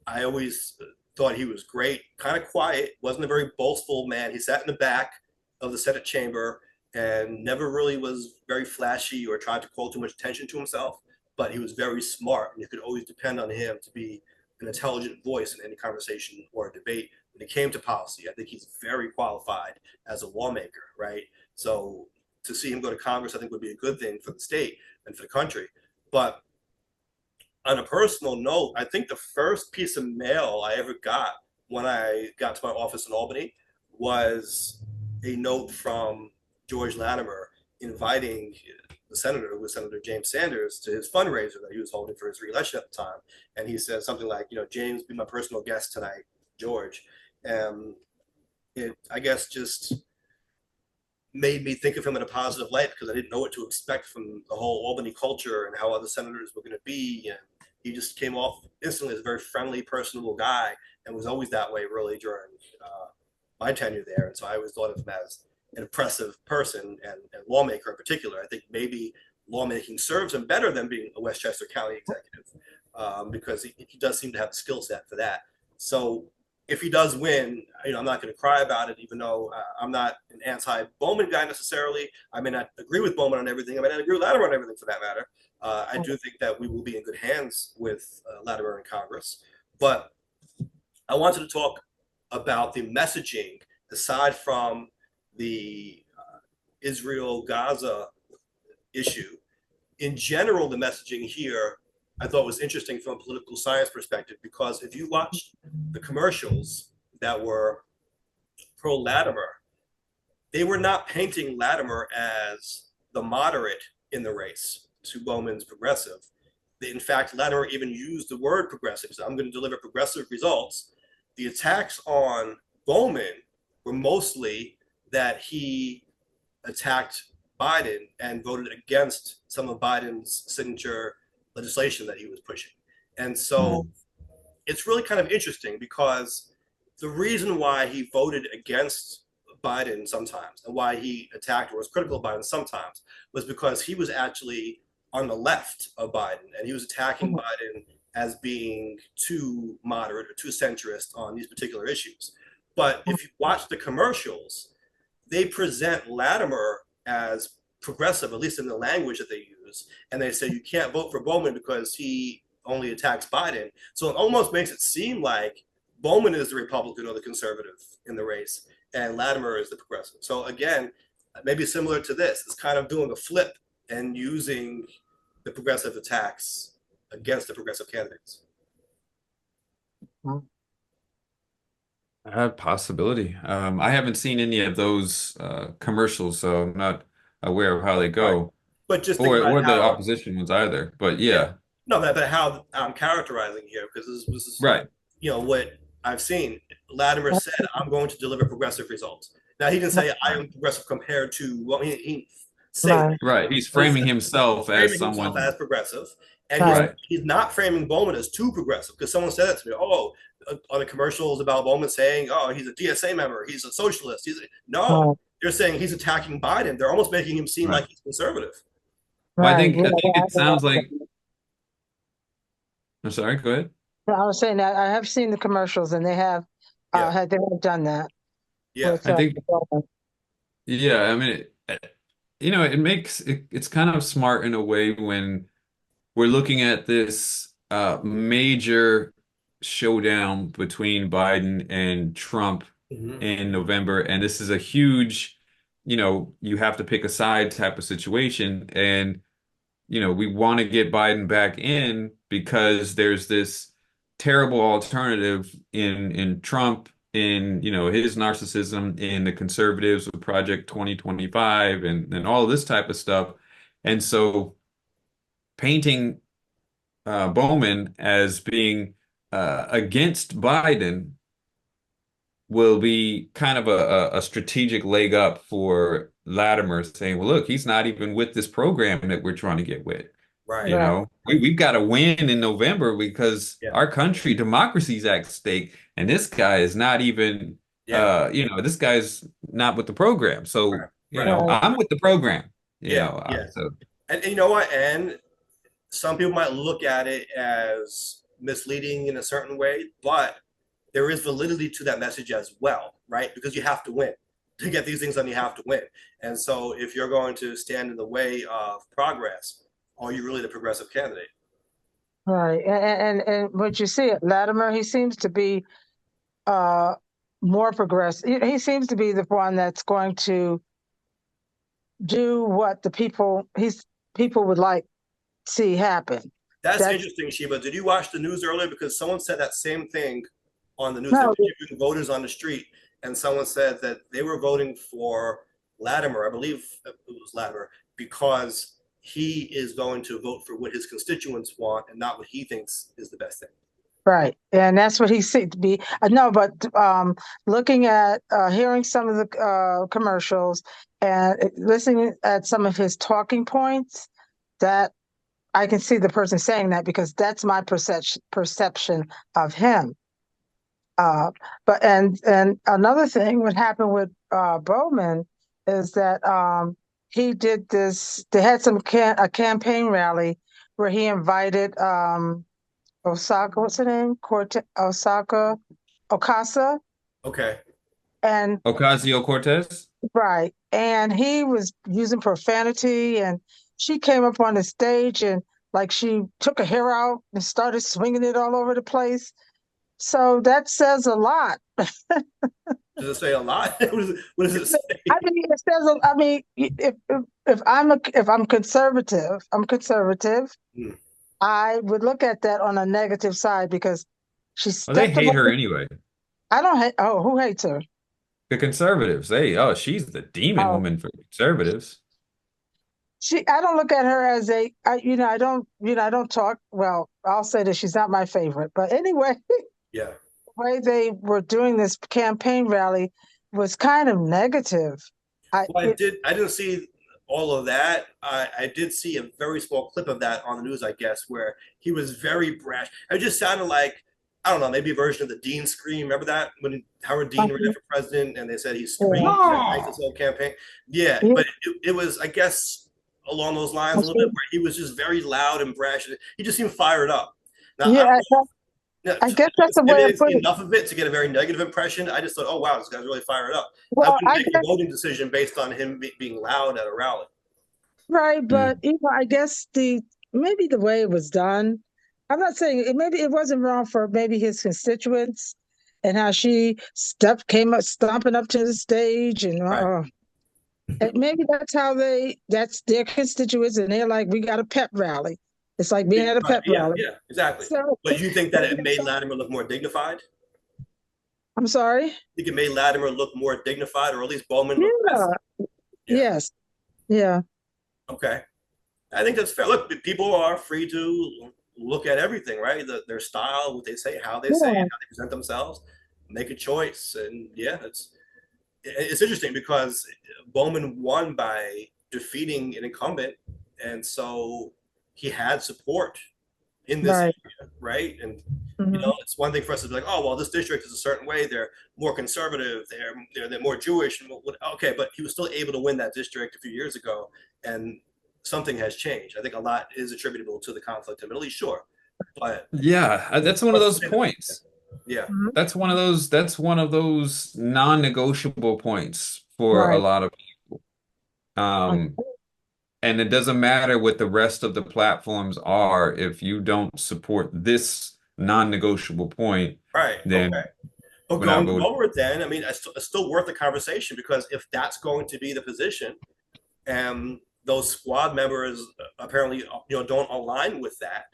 I always thought he was great, kind of quiet, wasn't a very boastful man. He sat in the back of the Senate chamber and never really was very flashy or tried to call too much attention to himself, but he was very smart, and you could always depend on him to be an intelligent voice in any conversation or debate. When it came to policy, I think he's very qualified as a lawmaker, right? So to see him go to Congress, I think would be a good thing for the state and for the country. But on a personal note, I think the first piece of mail I ever got when I got to my office in Albany was a note from George Latimer inviting the senator, who was Senator James Sanders, to his fundraiser that he was holding for his reelection at the time. And he said something like, James, be my personal guest tonight, George. And it, I guess, just made me think of him in a positive light, because I didn't know what to expect from the whole Albany culture and how other senators were going to be. And he just came off instantly as a very friendly, personable guy, and was always that way really during my tenure there. And so I always thought of him as an impressive person and lawmaker in particular. I think maybe lawmaking serves him better than being a Westchester County executive, because he does seem to have the skill set for that. So if he does win, I'm not going to cry about it, even though I'm not an anti-Bowman guy necessarily. I may not agree with Bowman on everything. I may not agree with Latimer on everything, for that matter. I do think that we will be in good hands with Latimer in Congress. But I wanted to talk about the messaging, aside from the Israel-Gaza issue. In general, the messaging here I thought was interesting from a political science perspective, because if you watch the commercials that were pro Latimer, they were not painting Latimer as the moderate in the race to Bowman's progressive. In fact, Latimer even used the word progressive. So I'm going to deliver progressive results. The attacks on Bowman were mostly that he attacked Biden and voted against some of Biden's signature legislation that he was pushing. And so it's really kind of interesting, because the reason why he voted against Biden sometimes and why he attacked or was critical of Biden sometimes was because he was actually on the left of Biden, and he was attacking Biden as being too moderate or too centrist on these particular issues. But if you watch the commercials, they present Latimer as progressive, at least in the language that they use. And they say you can't vote for Bowman because he only attacks Biden. So it almost makes it seem like Bowman is the Republican or the conservative in the race, and Latimer is the progressive. So again, maybe similar to this, it's kind of doing a flip and using the progressive attacks against the progressive candidates. Possibility. I haven't seen any of those commercials, so I'm not aware of how they go. Right. But just or the opposition ones either. But yeah. No, but how I'm characterizing here, because this is right. What I've seen. Latimer said, "I'm going to deliver progressive results." Now he didn't say I am progressive compared to what he said. Right. He's framing himself as someone as progressive, and he's not framing Bowman as too progressive, because someone said that to me. Oh, on the commercials about Bowman saying, "Oh, he's a DSA member, he's a socialist." No, they're saying he's attacking Biden. They're almost making him seem like he's conservative. Well, I think it sounds like. I'm sorry. Go ahead. I was saying that I have seen the commercials, and they have done that. Yeah, I think. Yeah, I mean, it's kind of smart in a way when we're looking at this major showdown between Biden and Trump in November, and this is a huge, you have to pick a side type of situation, and we want to get Biden back in because there's this terrible alternative in Trump, in his narcissism, in the conservatives with Project 2025 and all this type of stuff. And so painting Bowman as being against Biden will be kind of a strategic leg up for Latimer, saying, well, look, he's not even with this program that we're trying to get with. Right. We've got to win in November because our country, democracy's at stake, and this guy is not even, this guy's not with the program. So, I'm with the program. So. And you know what? And some people might look at it as misleading in a certain way, but there is validity to that message as well, right? Because you have to win. To get these things done, you have to win. And so if you're going to stand in the way of progress, are you really the progressive candidate? Right. And what you see at Latimer, he seems to be more progressive. He seems to be the one that's going to do what the people would like to see happen. That's interesting, Sheba. Did you watch the news earlier? Because someone said that same thing on the news. No. Interviewing voters on the street, and someone said that they were voting for Latimer, I believe it was Latimer, because he is going to vote for what his constituents want and not what he thinks is the best thing. Right. And that's what he seemed to be. No, but looking at, hearing some of the commercials and listening at some of his talking points, that I can see the person saying that, because that's my perception of him. But another thing, what happened with Bowman is that he did this. They had a campaign rally where he invited Osaka. What's her name? Ocasio. Okay. And Ocasio-Cortez. Right, and he was using profanity, and she came up on the stage and she took her hair out and started swinging it all over the place. So that says a lot. Does it say a lot? What does it say? I mean, it says. I mean, if I'm conservative, Hmm. I would look at that on a negative side because she Well, they stepped hate her away. anyway. I don't hate. Oh, who hates her? The conservatives, she's the demon Oh, woman for conservatives. I don't look at her as I don't talk. Well, I'll say that she's not my favorite. But anyway, Yeah. the way they were doing this campaign rally was kind of negative. I Well, it, I didn't see all of that. I did see a very small clip of that on the news, I guess, where he was very brash. It just sounded like, I don't know, maybe a version of the Dean scream. Remember that when Howard Dean ran for president and they said he yeah, screamed at night this whole campaign? Yeah, yeah, but it was, I guess, along those lines a little bit, where he was just very loud and brash. He just seemed fired up. Now, I don't yeah, know. Yeah, I guess that's the maybe way I I didn't see put it. enough of it to get a very negative impression. I just thought, oh wow, this guy's really fired up. I Well, wouldn't I make a guess voting decision based on him being loud at a rally. right, but Mm. I guess the maybe the way it was done. I'm not saying maybe it wasn't wrong for maybe his constituents and how she came up stomping up to the stage Right. and maybe that's their constituents and they're like, we got a pep rally. It's like being at a Right. pep Yeah. rally. Yeah. Exactly. So But you think that maybe it that's made Latimer look more dignified? I'm sorry. Think it made Latimer look more dignified, or at least Bowman look less? Yeah. Yeah. Yes. Yeah. Okay. I think that's fair. Look, people are free to look at everything, right? Their style, what they say, how they say it, Yeah. how they present themselves, make a choice, and yeah, it's interesting because Bowman won by defeating an incumbent, and so he had support in this Right. area, right? And Hmm. it's one thing for us to be like, oh well, this district is a certain way. They're more conservative. They're more Jewish. And okay, but he was still able to win that district a few years ago, and something has changed. I think a lot is attributable to the conflict in the Middle East, sure, but Yeah, that's one of those points. yeah, That's one of those non-negotiable points for a Right. lot of people. Um, and it doesn't matter what the rest of the platforms are. If you don't support this non-negotiable point, right, okay. then But we're not going voting. forward, then, I mean, it's still worth the conversation because if that's going to be the position, and those squad members apparently don't align with that,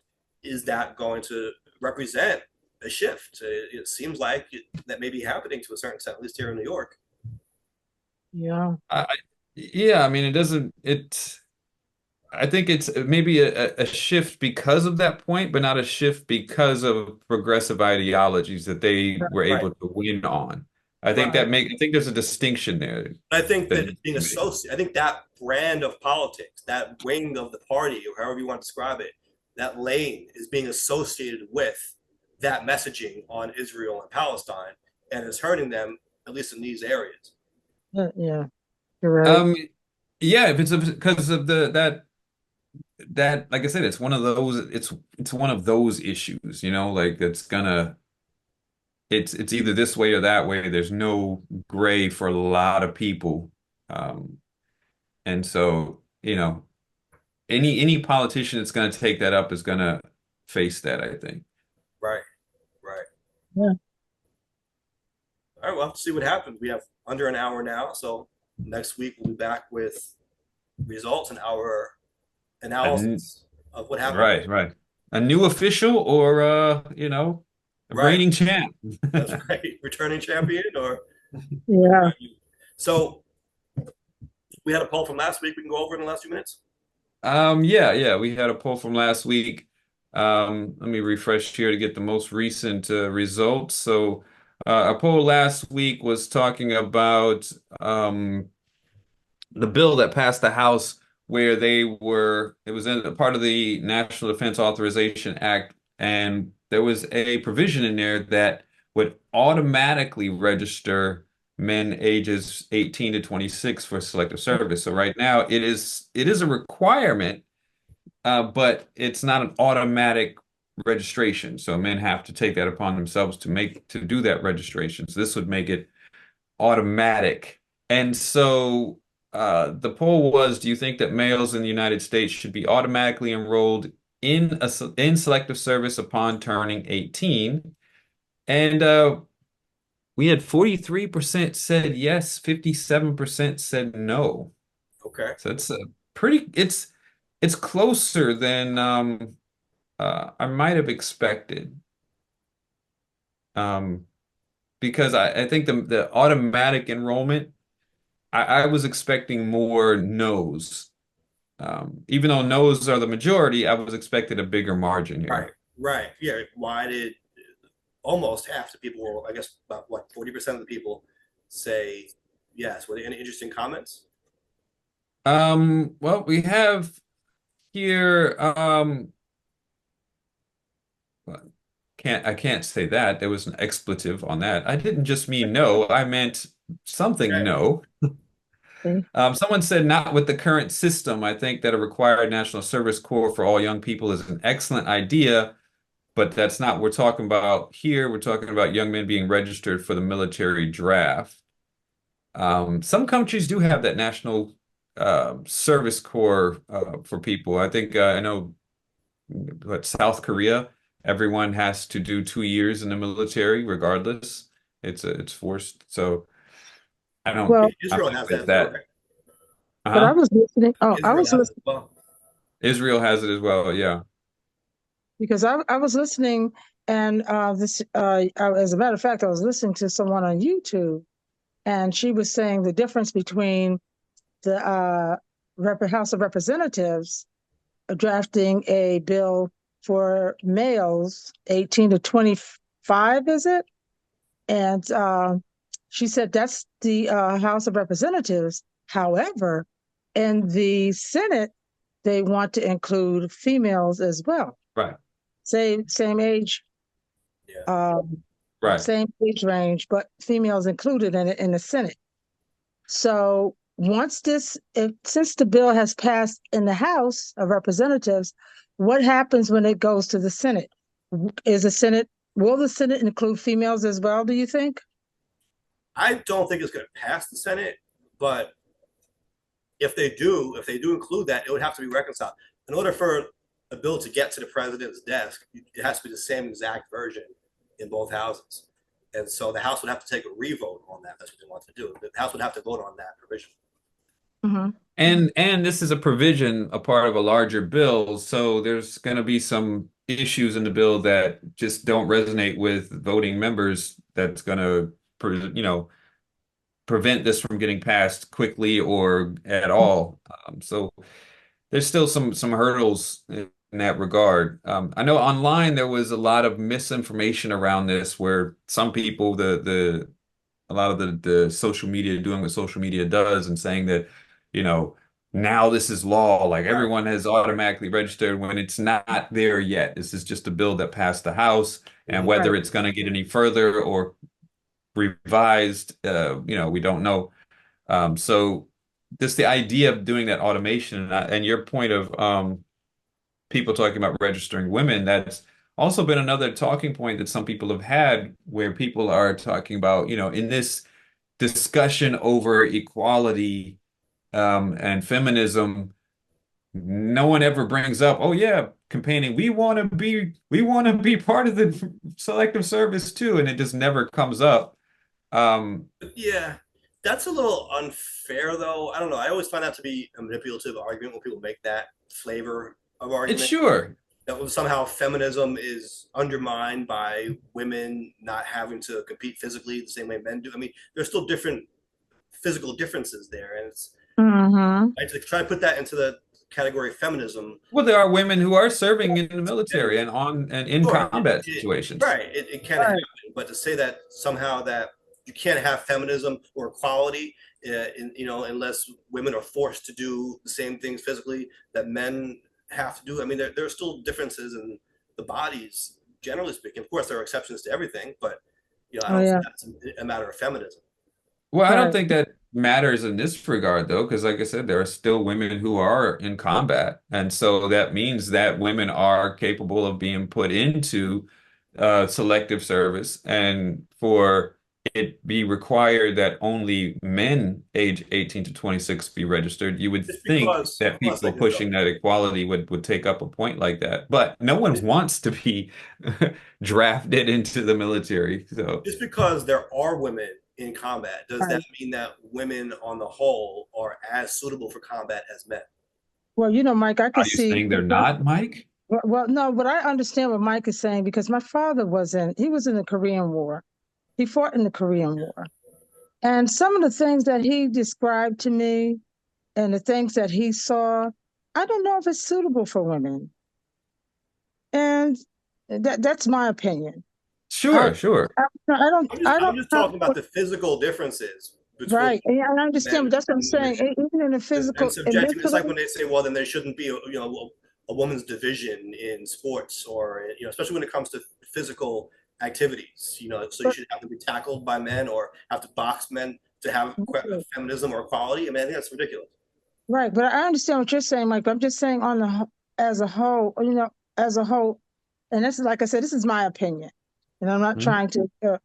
is that going to represent a shift? It seems like that may be happening to a certain extent, at least here in New York. Yeah. Yeah, I mean, it doesn't, I think it's maybe a shift because of that point, but not a shift because of progressive ideologies that they were Right, able to win on. right. I think there's a distinction there I think that that needs being to be made. associated, I think that brand of politics, that wing of the party, or however you want to describe it, that lane is being associated with that messaging on Israel and Palestine, and is hurting them, at least in these areas. Yeah. You're right. Um, yeah, if it's because of that, like I said, it's one of those, it's one of those issues, like it's either this way or that way. There's no gray for a lot of people. Um, and so, any politician that's going to take that up is going to face that, I think. Right, right. Yeah. All right, well, see what happens. We have under an hour now, so next week we'll be back with results and our And analysis of what happened. right, right. A new official or a Right, reigning champ. that's right. Returning champion, or Yeah. so we had a poll from last week. We can go over in the last few minutes. Yeah, we had a poll from last week. Let me refresh here to get the most recent results. So, a poll last week was talking about the bill that passed the House where it was in a part of the National Defense Authorization Act, and there was a provision in there that would automatically register men ages 18 to 26 for selective service. So right now it is a requirement, but it's not an automatic registration. So men have to take that upon themselves to do that registration. So this would make it automatic. And so the poll was, do you think that males in the United States should be automatically enrolled in selective service upon turning 18? And we had 43% said yes, 57% said no. Okay. So it's a pretty it's closer than I might have expected. Um, because I think the automatic enrollment, I was expecting more no's. Even though no's are the majority, I was expecting a bigger margin Right. here. Right. Yeah. Why did almost half the people, I guess about what, 40% of the people say yes? Were there any interesting comments? Well, we have here, I can't say that. There was an expletive on that. I didn't just mean no, I meant something Okay. no. Okay. Someone said not with the current system. I think that a required national service corps for all young people is an excellent idea, but that's not what we're talking about here. We're talking about young men being registered for the military draft. Some countries do have that national service corps for people. I think I know what South Korea, everyone has to do 2 years in the military regardless. It's forced. So I don't Well, I Israel think has that that as well, that right? but I uh-huh. was listening. Oh, I Israel was has it as listening well. Israel has it as well. Yeah. because I was listening, and as a matter of fact, I was listening to someone on YouTube, and she was saying the difference between the House of Representatives drafting a bill for males 18 to 25, is it? And she said that's the House of Representatives. However, in the Senate, they want to include females as well. Right. Same age, Yeah. um, Right. same age range, but females included in it in the Senate. So since the bill has passed in the House of Representatives, what happens when it goes to the Senate? Is the Senate Will the Senate include females as well, do you think? I don't think it's going to pass the Senate, but if they do include that, it would have to be reconciled. In order for a bill to get to the president's desk, it has to be the same exact version in both houses. And so the House would have to take a revote on that. That's what they want to do. The House would have to vote on that provision. Mm-hmm. And this is a provision, a part of a larger bill, so there's going to be some issues in the bill that just don't resonate with voting members. That's going to, prevent this from getting passed quickly or at all. So there's still some hurdles in that regard. I know online there was a lot of misinformation around this, where some people, the a lot of the social media doing what social media does and saying that, you know, now this is law, like Right. everyone has automatically registered when it's not there yet. This is just a bill that passed the House, and Mhm. Right. whether it's going to get any further or revised, we don't know. So just the idea of doing that automation, and your point of people talking about registering women, that's also been another talking point that some people have had, where people are talking about, in this discussion over equality and feminism, no one ever brings up, oh yeah, campaigning, we want to be part of the selective service too, and it just never comes up. Um, Yeah, that's a little unfair, though. I don't know. I always find that to be a manipulative argument when people make that flavor of it's argument. sure, That somehow feminism is undermined by women not having to compete physically the same way men do. I mean, there's still different physical differences there, and it's Mm-hmm. I to try to put that into the category of feminism. well, there are women who are serving in the military and in Sure, combat situations. right, it can happen, Right. but to say that somehow that you can't have feminism or equality, unless women are forced to do the same things physically that men have to do. I mean, there are still differences in the bodies, generally speaking. Of course, there are exceptions to everything, but I Oh don't think yeah. that's a matter of feminism. Well, I don't Right. think that matters in this regard, though, because like I said, there are still women who are in combat. And so that means that women are capable of being put into selective service. And for it be required that only men age 18 to 26 be registered, you would Just think because, that hold on a people second, pushing that equality would take up a point like that. But no one wants to be drafted into the military. So just because there are women in combat, does that Right. mean that women on the whole are as suitable for combat as men? Well, Mike, I are could you see. saying they're not, Mike? Well, no, but I understand what Mike is saying because my father he was in the Korean War. He fought in the Korean War. And some of the things that he described to me and the things that he saw, I don't know if it's suitable for women. And that's my opinion. I, Sure, sure. I I'm don't just know. talking about the physical differences between Right. Yeah, I understand, men but that's what I'm and women. saying. Even in the And physical and subjecting, it's mentally, like when they say, well, then there shouldn't be a woman's division in sports, or especially when it comes to physical activities. So you but, should have to be tackled by men or have to box men to have feminism or equality. I mean, I think that's ridiculous. right. But I understand what you're saying, Mike. But I'm just saying as a whole, as a whole, and this is, like I said, this is my opinion. And I'm not Mhm. trying to, Yeah.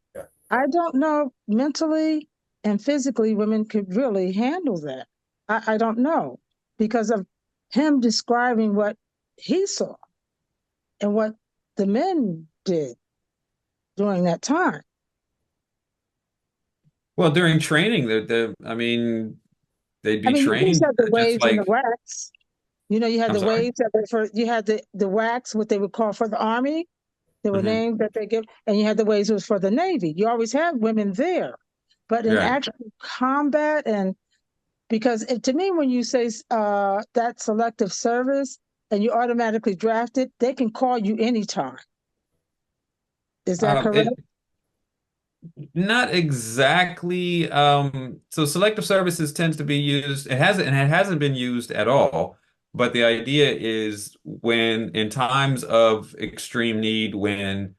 I don't know mentally and physically women could really handle that. I don't know because of him describing what he saw and what the men did during that time. Well, during training, I mean, they'd I be mean, you just trained had the just waves and the like, wax. You had I'm the sorry. waves that were you had the wax, what they would call for the army. There were Hmm. names that they give, and you had the waves was for the navy. You always had women there, but in Right. actual combat and because to me, when you say that selective service and you automatically drafted, they can call you anytime. Is that correct? It not exactly. So selective services tends to be used. It hasn't been used at all. But the idea is when in times of extreme need, when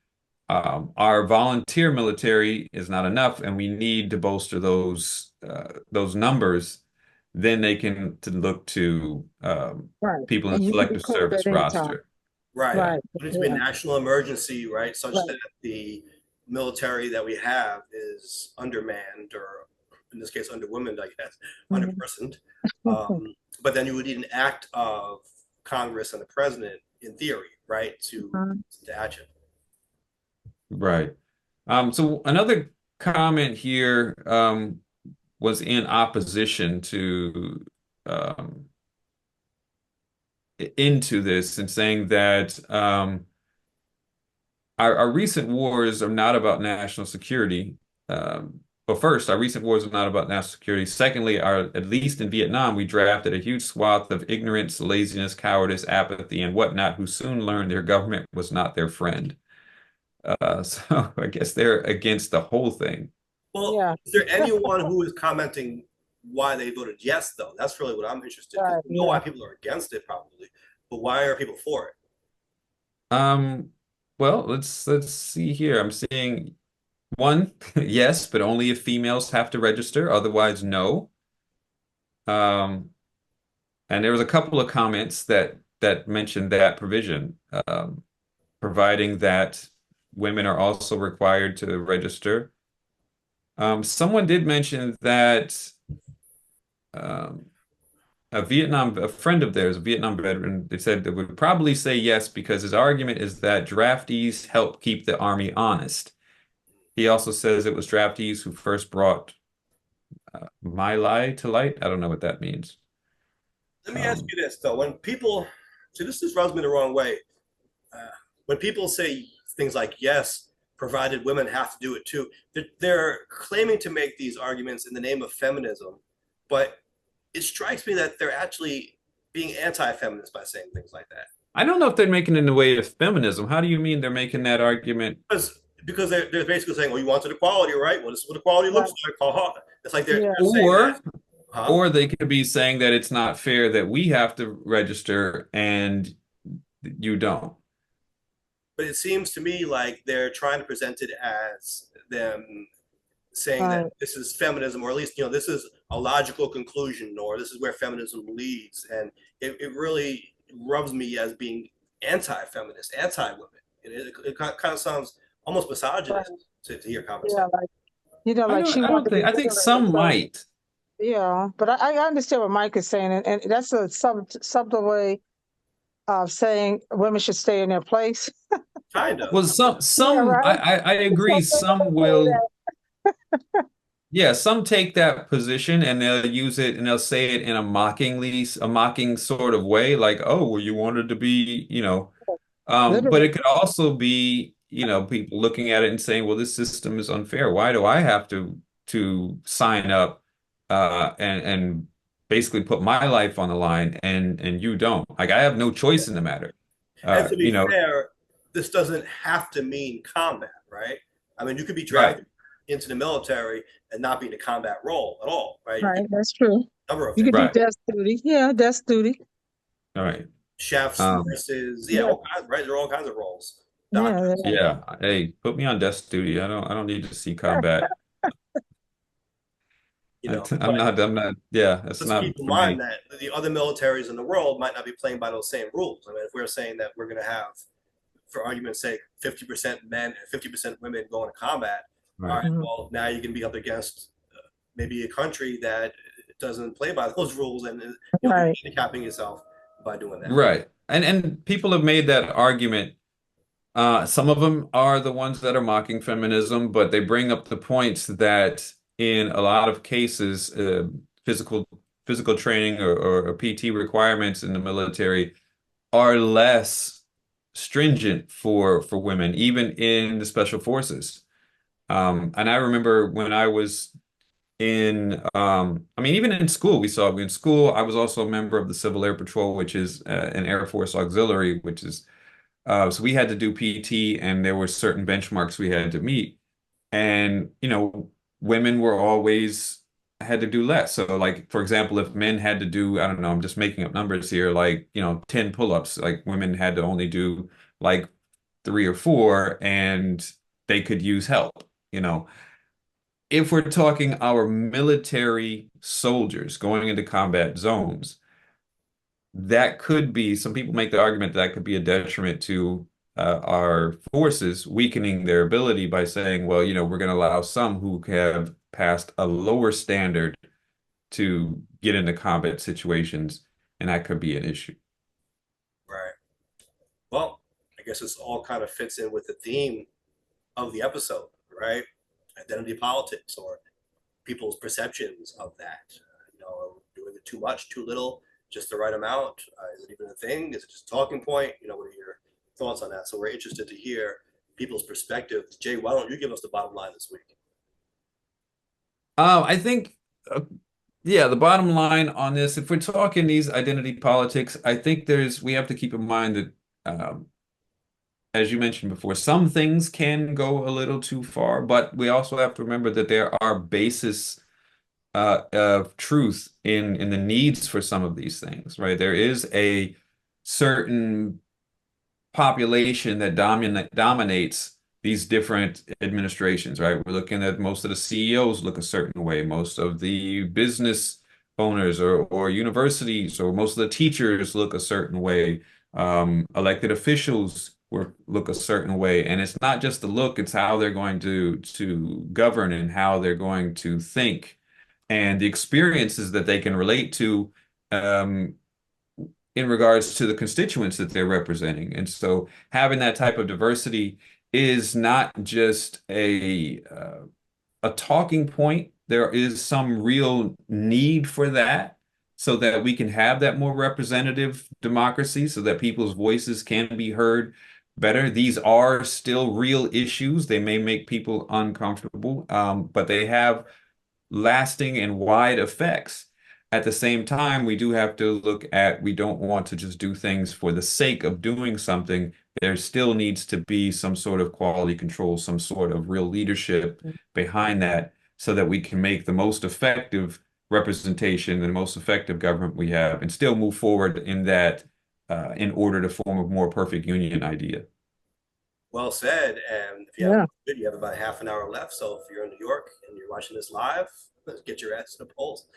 our volunteer military is not enough, and we need to bolster those numbers, then they can to look to Right. people in And the you can be selective called service at any time. roster. Right. Yeah. Right. It needs to be a Yeah. national emergency, right? Such Right. that the military that we have is undermanned, or in this case, underwomened, I guess, Mhm. underpersoned. But then you would need an act of Congress and the president, in theory, right, to action. Right. So another comment here was in opposition to um, into this and saying that our recent wars are not about national security. But first, our recent wars are not about national security. Secondly, at least in Vietnam, we drafted a huge swath of ignorance, laziness, cowardice, apathy, and whatnot, who soon learned their government was not their friend. So I guess they're against the whole thing. Well, Yeah. is there anyone who is commenting why they voted yes, though? That's really what I'm interested in, because Right. we know why Yeah. people are against it, probably, but why are people for it? Um, well, let's see here. I'm seeing one, yes, but only if females have to register, otherwise no. Um, and there was a couple of comments that mentioned that provision, providing that women are also required to register. Someone did mention that um, a friend of theirs, a Vietnam veteran, they said they would probably say yes because his argument is that draftees help keep the army honest. He also says it was draftees who first brought my lie to light. I don't know what that means. Let me ask Um, you this, though. When people, see, this just rubs me the wrong way. Uh, when people say things like, yes, provided women have to do it too, they're claiming to make these arguments in the name of feminism, but it strikes me that they're actually being anti-feminist by saying things like that. I don't know if they're making it in the way of feminism. How do you mean they're making that argument? Because they're basically saying, well, you wanted equality, right? Well, this is what equality Right. looks like. Ha ha. It's like Yeah. they're saying that, Or huh? or they could be saying that it's not fair that we have to register and you don't. But it seems to me like they're trying to present it as them saying that Right. this is feminism, or at least this is a logical conclusion, or this is where feminism leads, and it really rubs me as being anti-feminist, anti-women. It kind of sounds almost Right. misogynist to hear comments Yeah. like Like You know, like she I wanted don't to be think, I think liberated. some So might. yeah, but I understand what Mike is saying, and that's a subtle way of saying women should stay in their place. Kind of. Well, Yeah, some right. I agree. Some will, yeah, some take that position and they'll use it and they'll say it in a mocking sort of way, like, oh, well, you wanted to be, but Literally. it could also be, people looking at it and saying, well, this system is unfair. Why do I have to sign up and basically put my life on the line and you don't? Like I have no choice in the matter. And to be You know, fair, this doesn't have to mean combat, right? I mean, you could be right, drafted into the military and not be in a combat role at all, right? You could Right, that's true. do a number of You things. could do right, desk duty. Yeah, desk duty. all right. Chefs, Um, nurses, yeah, Yeah, all kinds, right? There are all kinds of roles. yeah, Doctors. yeah. Hey, put me on desk duty. I don't need to see combat. But I'm not, yeah, that's let's keep not in for mind me. that the other militaries in the world might not be playing by those same rules. I mean, if we're saying that we're going to have, for argument's sake, 50% men and 50% women going to combat, all Right. right, mhm, well, now you can be up against maybe a country that doesn't play by those rules, and you'll be right. handicapping yourself by doing that. Right. And people have made that argument. Some of them are the ones that are mocking feminism, but they bring up the points that in a lot of cases, physical physical training or PT requirements in the military are less stringent for women, even in the special forces. And I remember when I was I mean, even in school, in school, I was also a member of the Civil Air Patrol, which is an Air Force auxiliary, which is so we had to do PT and there were certain benchmarks we had to meet. And, women were always had to do less. So like, for example, if men had to do, I don't know, I'm just making up numbers here, like, 10 pull-ups, like women had to only do like 3 or 4 and they could use help, you know. If we're talking our military soldiers going into combat zones, that could be, some people make the argument that could be a detriment to our forces, weakening their ability by saying, well, we're going to allow some who have passed a lower standard to get into combat situations, and that could be an issue. Right. Well, I guess this all kind of fits in with the theme of the episode, right? Identity politics, or people's perceptions of that. Doing it too much, too little, just the right amount? Is it even a thing? Is it just a talking point? What are your thoughts on that? So we're interested to hear people's perspectives. Jay, why don't you give us the bottom line this week? I think, yeah, the bottom line on this, if we're talking these identity politics, I think we have to keep in mind that, as you mentioned before, some things can go a little too far, but we also have to remember that there are basis of truth in the needs for some of these things, right? There is a certain population that dominates these different administrations, right? We're looking at most of the CEOs look a certain way, most of the business owners or universities or most of the teachers look a certain way. Elected officials look a certain way, and it's not just the look; it's how they're going to govern and how they're going to think, and the experiences that they can relate to. In regards to the constituents that they're representing. And so having that type of diversity is not just a talking point. There is some real need for that so that we can have that more representative democracy so that people's voices can be heard better. These are still real issues. They may make people uncomfortable, but they have lasting and wide effects. At the same time, we do have to look at, we don't want to just do things for the sake of doing something. There still needs to be some sort of quality control, some sort of real leadership behind that so that we can make the most effective representation and the most effective government we have and still move forward in that in order to form a more perfect union idea. Well said. And if Yeah. you have about half an hour left. So if you're in New York and you're watching this live, let's get your ass to the polls.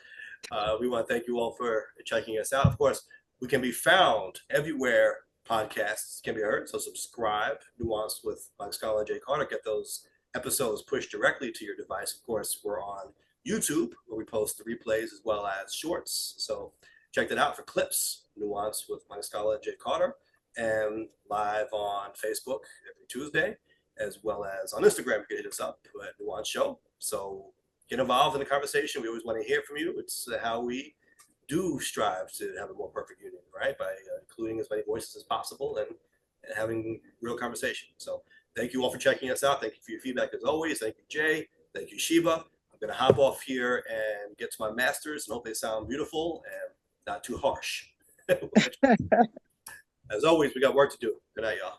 We want to thank you all for checking us out. Of course, we can be found everywhere podcasts can be heard. So subscribe, Nuance with Scala and Jay Carter. Get those episodes pushed directly to your device, of course, we're on YouTube, where we post the replays as well as shorts. So check that out for clips, Nuance with my Scala and Jay Carter, and live on Facebook every Tuesday, as well as on Instagram. You can hit us up at Nuance Show. So get involved in the conversation. We always want to hear from you. It's how we do strive to have a more perfect union, right? By including as many voices as possible and having real conversation. So thank you all for checking us out. Thank you for your feedback as always. Thank you, Jay. Thank you, Shiva. I'm going to hop off here and get to my masters and hope they sound beautiful and not too harsh. As always, we got work to do. Good night, y'all.